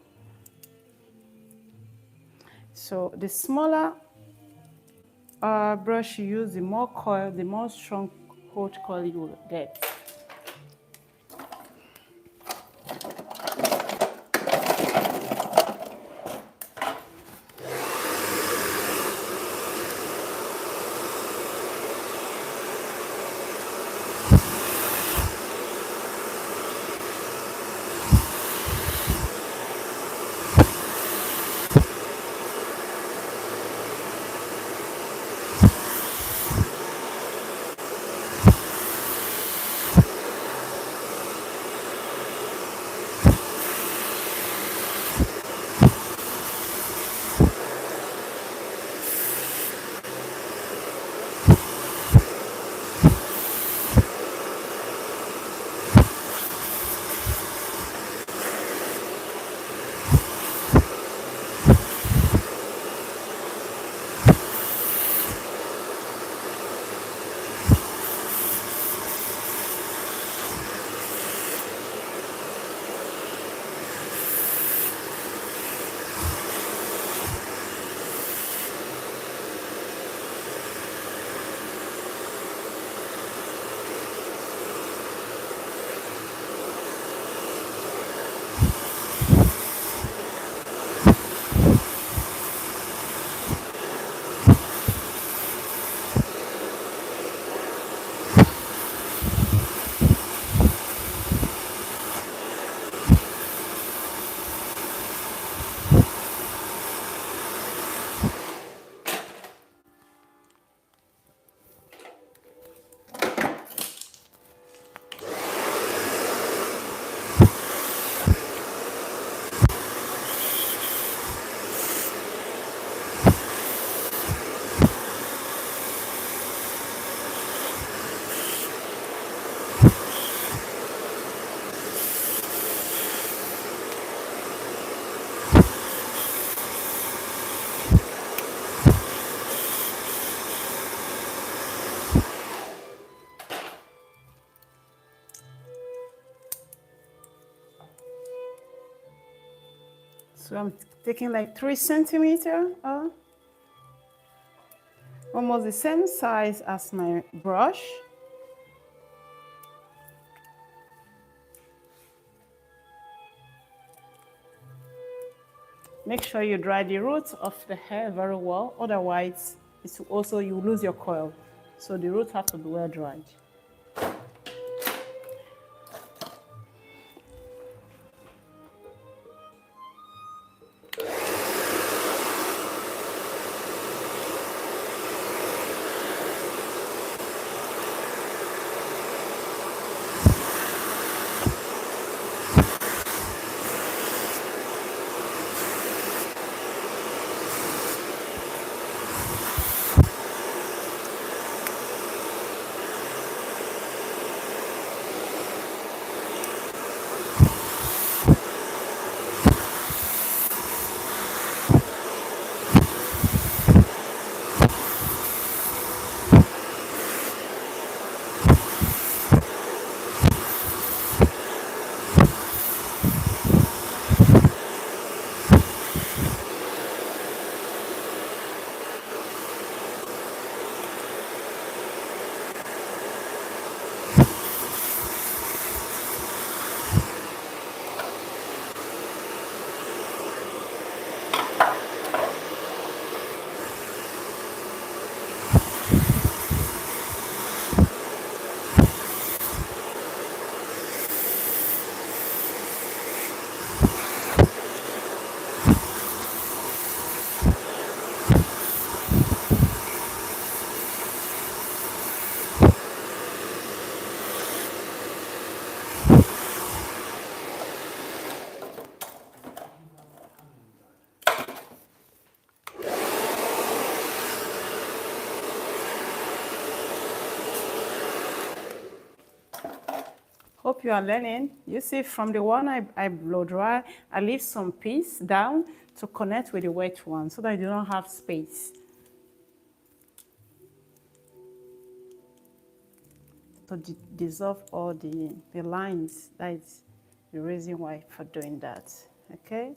Speaker 1: So the smaller brush you use, the more coil, the more strong hot coil you will get. So I'm taking like 3 centimeter, almost the same size as my brush. Make sure you dry the roots of the hair very well, otherwise it's also you lose your coil. So the roots have to be well dried. Hope you are learning. You see, from the one I blow dry, I leave some piece down to connect with the wet one so that you don't have space. To dissolve all the lines. That is the reason why for doing that. Okay?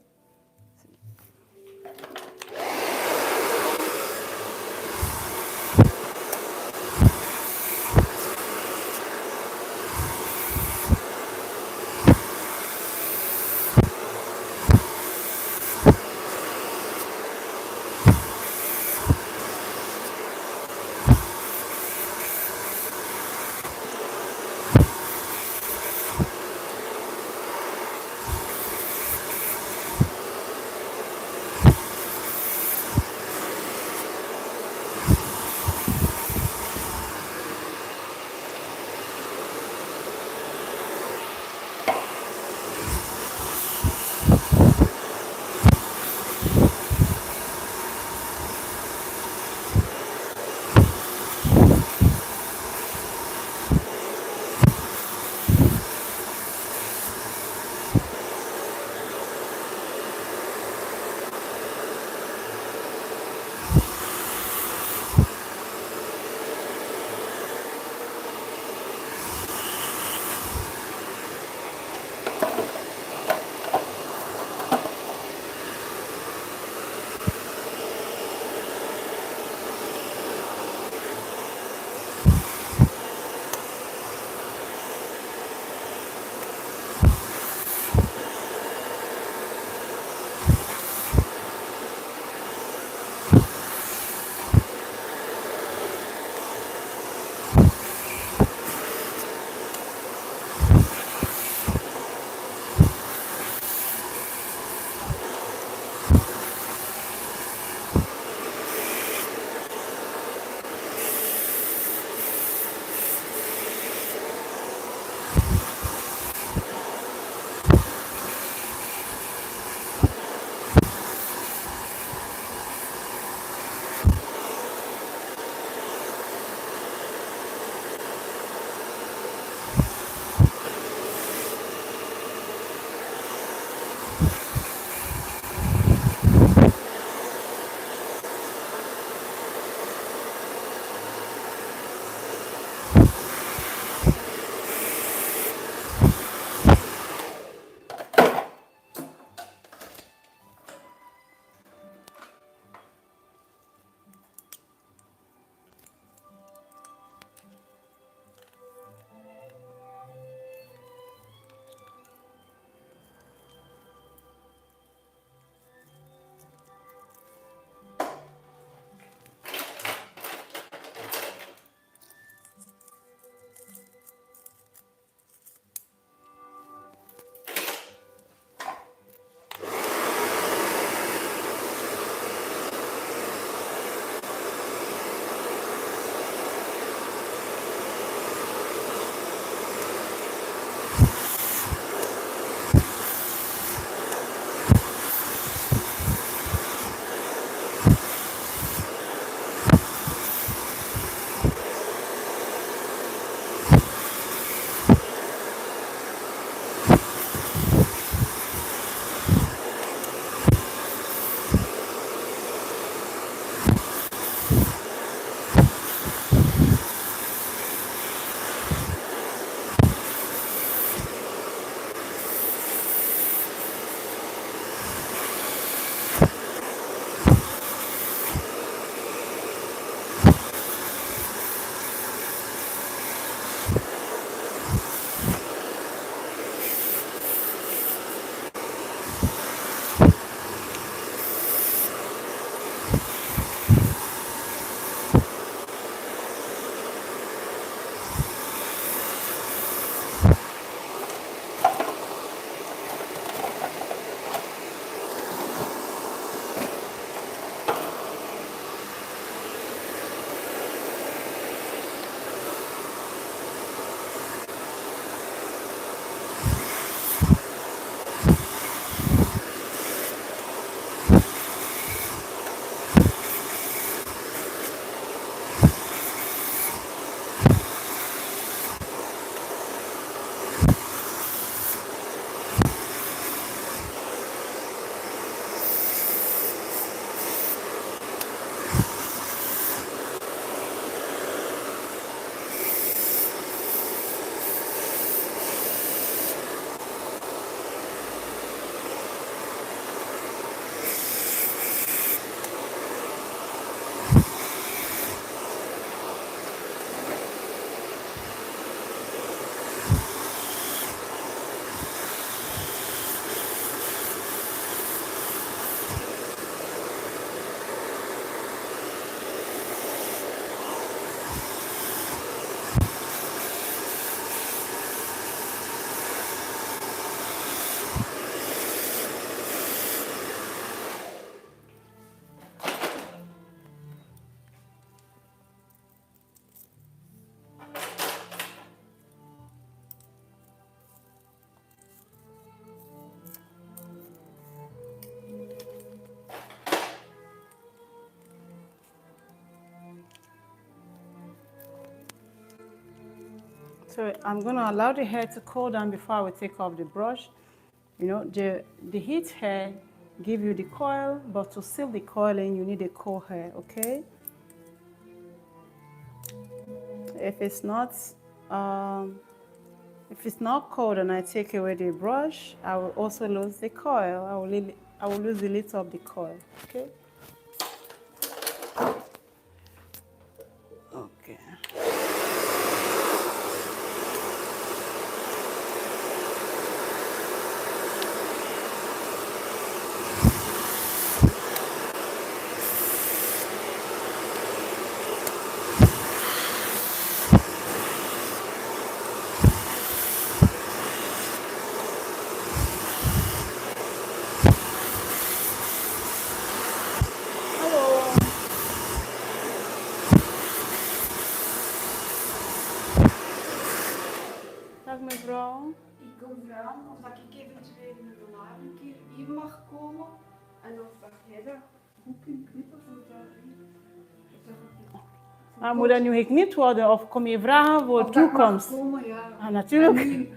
Speaker 1: So I'm going to allow the hair to cool down before we take off the brush. You know, the heat hair give you the coil, but to seal the coiling, you need a cool hair, okay? If it's not cold and I take away the brush, I will also lose the coil. I will lose the lid of the coil, okay? Okay. Hallo. Dag mevrouw.
Speaker 5: Ik kom vragen of dat ik eventueel een een keer hier mag komen en of dat jij dat goed kunt knippen voor dat.
Speaker 1: Moet dat nu geknipt worden of kom je vragen voor de
Speaker 5: Of dat ik mag
Speaker 1: toekomst?
Speaker 5: komen, ja.
Speaker 1: Ah, natuurlijk.
Speaker 5: En nu, en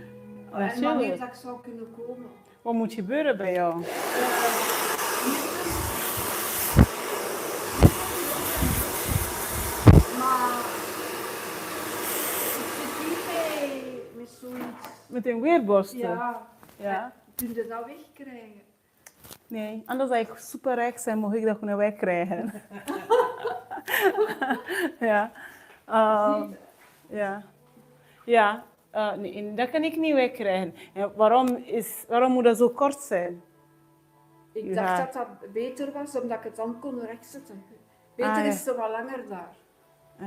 Speaker 5: wanneer
Speaker 1: Natuurlijk.
Speaker 5: dat ik zou kunnen komen.
Speaker 1: Wat moet gebeuren bij jou?
Speaker 5: Maar ik zit hier met zoiets.
Speaker 1: Met een weerborstel?
Speaker 5: Ja.
Speaker 1: Ja.
Speaker 5: Kun je dat wegkrijgen?
Speaker 1: Nee, anders als ik super rijk zijn, mag ik dat kunnen wegkrijgen. Ja. Ja. Ja. Nee, dat kan ik niet wegkrijgen. En waarom moet dat zo kort zijn?
Speaker 5: Ik
Speaker 1: Ja.
Speaker 5: dacht dat dat beter was, omdat ik het dan kon rechtzetten. Beter
Speaker 1: Ah, ja.
Speaker 5: is ze wat langer daar.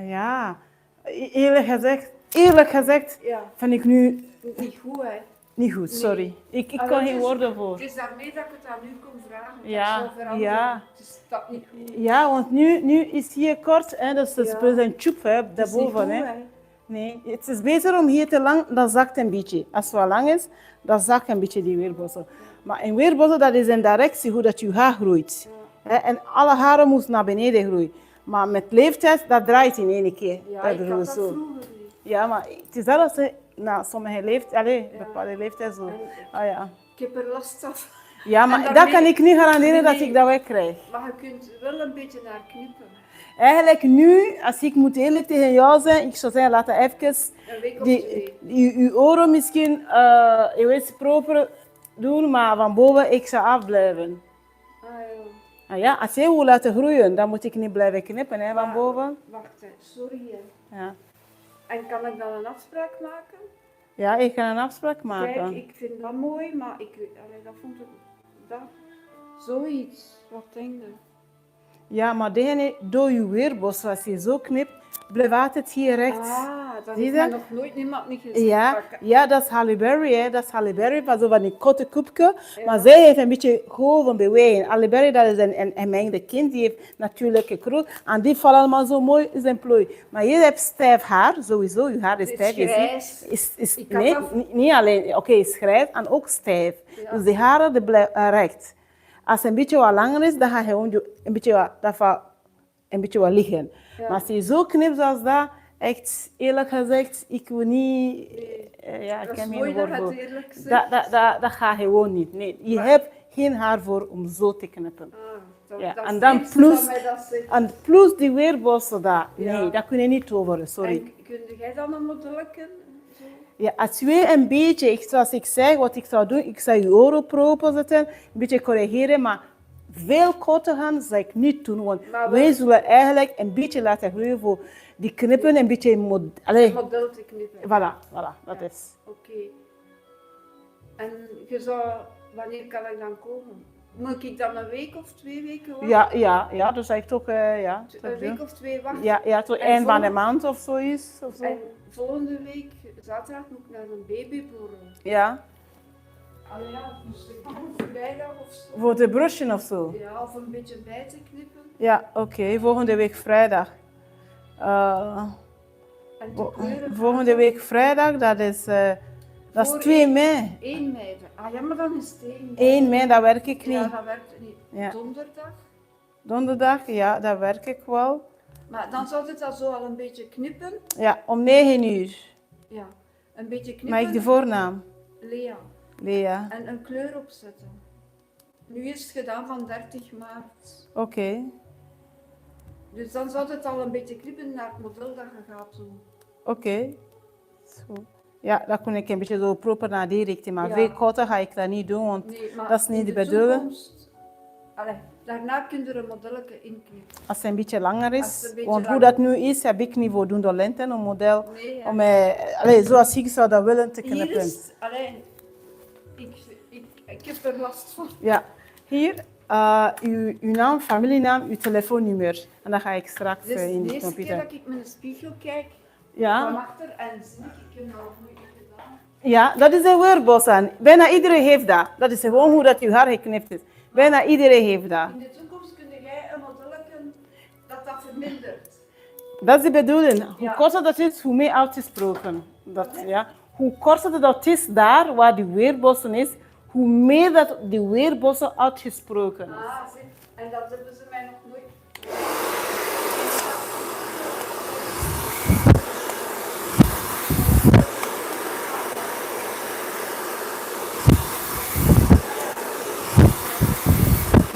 Speaker 1: Ja. Eerlijk gezegd
Speaker 5: Ja,
Speaker 1: vind ik nu
Speaker 5: niet goed hè.
Speaker 1: niet goed, sorry. Ik kan geen woorden voor.
Speaker 5: Het is daarmee dat ik het aan u kon vragen.
Speaker 1: Ja,
Speaker 5: Dat zou veranderen.
Speaker 1: ja.
Speaker 5: Het is dat niet goed.
Speaker 1: Ja, want nu is hier kort, hè, dus het is
Speaker 5: Ja.
Speaker 1: precies een tube hè,
Speaker 5: Het is niet
Speaker 1: daarboven.
Speaker 5: goed,
Speaker 1: Hè.
Speaker 5: hè.
Speaker 1: Nee, het is beter om hier te lang, dat zakt een beetje. Als het wel lang is, dan zakt een beetje die weerborstel. Maar een weerborstel, dat is een directie hoe dat je haar groeit. Hè, en alle haren moeten naar beneden groeien. Maar met leeftijd, dat draait in één keer.
Speaker 5: Ja,
Speaker 1: dat
Speaker 5: ik had
Speaker 1: groeit
Speaker 5: dat
Speaker 1: zo.
Speaker 5: vroeger niet.
Speaker 1: Ja, maar het is dat als ze na sommige leeftijd, bepaalde leeftijd zo.
Speaker 5: En
Speaker 1: Ah, ja.
Speaker 5: ik heb er last van.
Speaker 1: Ja,
Speaker 5: En
Speaker 1: maar
Speaker 5: daarmee-
Speaker 1: dat kan ik niet garanderen dat
Speaker 5: Nee.
Speaker 1: ik dat wegkrijg.
Speaker 5: Maar je kunt wel een beetje naar knippen.
Speaker 1: Eigenlijk nu, als ik moet eerlijk tegen jou zijn, ik zou zeggen, laat dat even
Speaker 5: Een week of twee.
Speaker 1: uw oren misschien je weet proper doen, maar van boven ik zou afblijven.
Speaker 5: Ah ja.
Speaker 1: Ah, ja, als jij wil laten groeien, dan moet ik niet blijven knippen hè, van
Speaker 5: Maar-
Speaker 1: boven.
Speaker 5: Wacht, hè. Sorry. Hè.
Speaker 1: Ja.
Speaker 5: En kan ik dan een afspraak maken?
Speaker 1: Ja, ik kan een afspraak maken.
Speaker 5: Kijk, ik vind dat mooi, maar dat vond ik... Dat, zoiets. Wat denk je?
Speaker 1: Ja, maar degene door je weerborstel, als je zo knipt, blijft altijd hier recht.
Speaker 5: Ah, dat
Speaker 1: Zie je
Speaker 5: heeft mij
Speaker 1: dat?
Speaker 5: nog nooit niemand niet gezegd.
Speaker 1: Ja,
Speaker 5: Maar
Speaker 1: ja, dat is Halle Berry, hè. Dat is Halle Berry, van zo van die korte koepje. Maar zij heeft een beetje golven beweging. Halle Berry, dat is een mengde kind, die heeft natuurlijk groot. En die valt allemaal zo mooi in zijn plooi. Maar je hebt stijf haar, sowieso, je haar is
Speaker 5: Het is
Speaker 1: stijf. je
Speaker 5: grijs.
Speaker 1: ziet-
Speaker 5: Ik had
Speaker 1: nee,
Speaker 5: dat-
Speaker 1: niet alleen, oké, is grijs en ook stijf.
Speaker 5: Ja.
Speaker 1: Dus de haren die blijven recht. Als het een beetje wat langer is, dan ga je gewoon een beetje wat liggen.
Speaker 5: Ja.
Speaker 1: Maar als je zo knipt zoals dat, echt eerlijk gezegd, ik wil niet... ja, ik
Speaker 5: dat
Speaker 1: heb
Speaker 5: is
Speaker 1: geen
Speaker 5: mooi dat
Speaker 1: woord
Speaker 5: je
Speaker 1: voor.
Speaker 5: het eerlijk zegt.
Speaker 1: Dat gaat gewoon niet. Nee, je hebt geen haar voor om zo te knippen.
Speaker 5: Ah,
Speaker 1: Ja,
Speaker 5: dat
Speaker 1: en
Speaker 5: is
Speaker 1: dan
Speaker 5: het eerste
Speaker 1: plus-
Speaker 5: dat mij dat zegt.
Speaker 1: En plus die weerborstel daar.
Speaker 5: Ja.
Speaker 1: Nee, dat kun je niet toveren, sorry.
Speaker 5: En kun jij dan een modelletje? Zo?
Speaker 1: Ja, als je een beetje, zoals ik zeg, wat ik zou doen, ik zou je oren proper zetten, een beetje corrigeren, maar veel korter gaan zou ik niet doen, want
Speaker 5: Maar wel-
Speaker 1: wij zullen eigenlijk een beetje laten groeien voor die knippen, een beetje
Speaker 5: Een model te knippen.
Speaker 1: Voilà, dat
Speaker 5: Ja.
Speaker 1: is.
Speaker 5: Oké. En je zou, wanneer kan ik dan komen? Moet ik dan een week of 2 weken wachten?
Speaker 1: Ja, dus zou ik toch, ja.
Speaker 5: Een week of 2 wachten?
Speaker 1: Ja, tot
Speaker 5: En
Speaker 1: eind van de
Speaker 5: volgende-
Speaker 1: maand of zoiets. Of zo.
Speaker 5: En volgende week, zaterdag, moet ik naar een babyborrel.
Speaker 1: Ja,
Speaker 5: Allee, ja, dus ik kom vrijdag of zo.
Speaker 1: voor de brusje of zo.
Speaker 5: Ja, of een beetje bij te knippen.
Speaker 1: Ja, oké, volgende week vrijdag.
Speaker 5: En te kleuren.
Speaker 1: Volgende week vrijdag, dat is
Speaker 5: Voor
Speaker 1: 2 mei.
Speaker 5: 1 mei. Ah ja, maar dan is het 1 mei.
Speaker 1: 1 mei, dat werk ik
Speaker 5: Ja,
Speaker 1: niet.
Speaker 5: dat werkt niet.
Speaker 1: Ja.
Speaker 5: Donderdag.
Speaker 1: Donderdag, ja, dat werk ik wel.
Speaker 5: Maar dan zou het al zo al een beetje knippen.
Speaker 1: Ja, om 9 uur.
Speaker 5: Ja. een beetje knippen.
Speaker 1: Mag ik de voornaam?
Speaker 5: Lea.
Speaker 1: Lea.
Speaker 5: En een kleur opzetten. Nu is het gedaan van 30 maart.
Speaker 1: Oké.
Speaker 5: Dus dan zou het al een beetje knippen naar het model dat je gaat doen.
Speaker 1: Oké. Zo. Ja, dat kon ik een beetje zo proper naar die richting. Maar
Speaker 5: Ja.
Speaker 1: veel korter ga ik dat niet doen, want
Speaker 5: Nee, maar
Speaker 1: dat is niet
Speaker 5: in
Speaker 1: de
Speaker 5: de
Speaker 1: bedoeling.
Speaker 5: toekomst- Allee, daarna kun je er een modelletje inknippen.
Speaker 1: Als het een beetje langer
Speaker 5: Als
Speaker 1: is.
Speaker 5: het een beetje
Speaker 1: Want hoe
Speaker 5: langer
Speaker 1: dat nu is, heb ik niet voldoende lengte een model.
Speaker 5: Nee, ja.
Speaker 1: Om, zoals ik zou dat willen te
Speaker 5: Hier
Speaker 1: knippen.
Speaker 5: is, alleen, ik heb er last van.
Speaker 1: Ja, hier uw naam, familienaam, uw telefoonnummer. En dat ga ik straks
Speaker 5: Dit is
Speaker 1: in
Speaker 5: de
Speaker 1: de
Speaker 5: eerste keer
Speaker 1: computer.
Speaker 5: dat ik met een spiegel kijk van
Speaker 1: Ja,
Speaker 5: achter en zie ik heb nog nooit gedaan.
Speaker 1: ja, dat is een weerbos aan. Bijna iedereen heeft dat. Dat is gewoon hoe dat uw haar geknipt is. Bijna iedereen heeft dat.
Speaker 5: In de toekomst kun jij een modelletje dat vermindert.
Speaker 1: Dat is de bedoeling. Hoe
Speaker 5: Ja.
Speaker 1: korter dat is, hoe meer uitgesproken. Dat, ja. Hoe korter dat is daar waar die weerbossen is, hoe meer dat die weerbossen uitgesproken is.
Speaker 5: Ah, zie. En dat hebben ze mij nog nooit.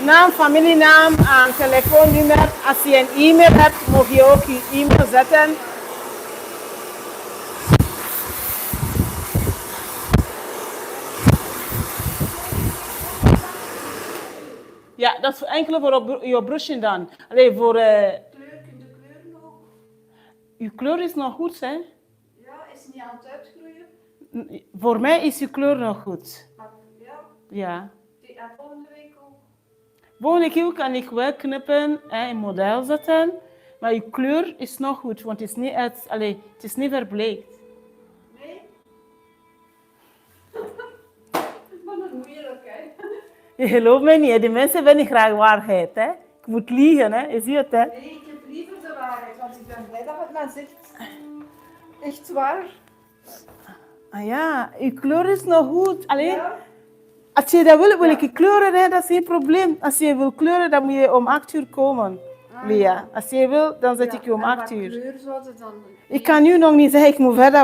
Speaker 1: Naam, familienaam en telefoonnummer. Als je een e-mail hebt, mag je ook je e-mail zetten. Ja, dat is enkel voor je brushing dan. Allee, voor...
Speaker 5: Kleur, kun je kleur nog?
Speaker 1: Uw kleur is nog goed, hè?
Speaker 5: Ja, is niet aan het uitgroeien.
Speaker 1: Voor mij is uw kleur nog goed.
Speaker 5: Maar ja,
Speaker 1: Ja.
Speaker 5: en volgende week ook.
Speaker 1: Volgende keer kan ik wel knippen en een model zetten. Maar uw kleur is nog goed, want het is niet, het is niet verbleekt.
Speaker 5: Nee? Wat een moeilijk, hè?
Speaker 1: Je gelooft mij niet, hè? Die mensen willen graag waarheid. Hè? Ik moet liegen, hè? Je ziet het, hè?
Speaker 5: Nee, ik heb liever de waarheid, want ik ben blij dat het mij zegt. Echt waar?
Speaker 1: Ah ja, uw kleur is nog goed. Alleen,
Speaker 5: Ja?
Speaker 1: als je dat wil ik je kleuren, hè? Dat is geen probleem. Als je wil kleuren, dan moet je om 8 uur komen. Lea, als je wil, dan zet ik je om 8 uur.
Speaker 5: Kleur zou het dan...
Speaker 1: Ik kan nu nog niet zeggen, ik moet verder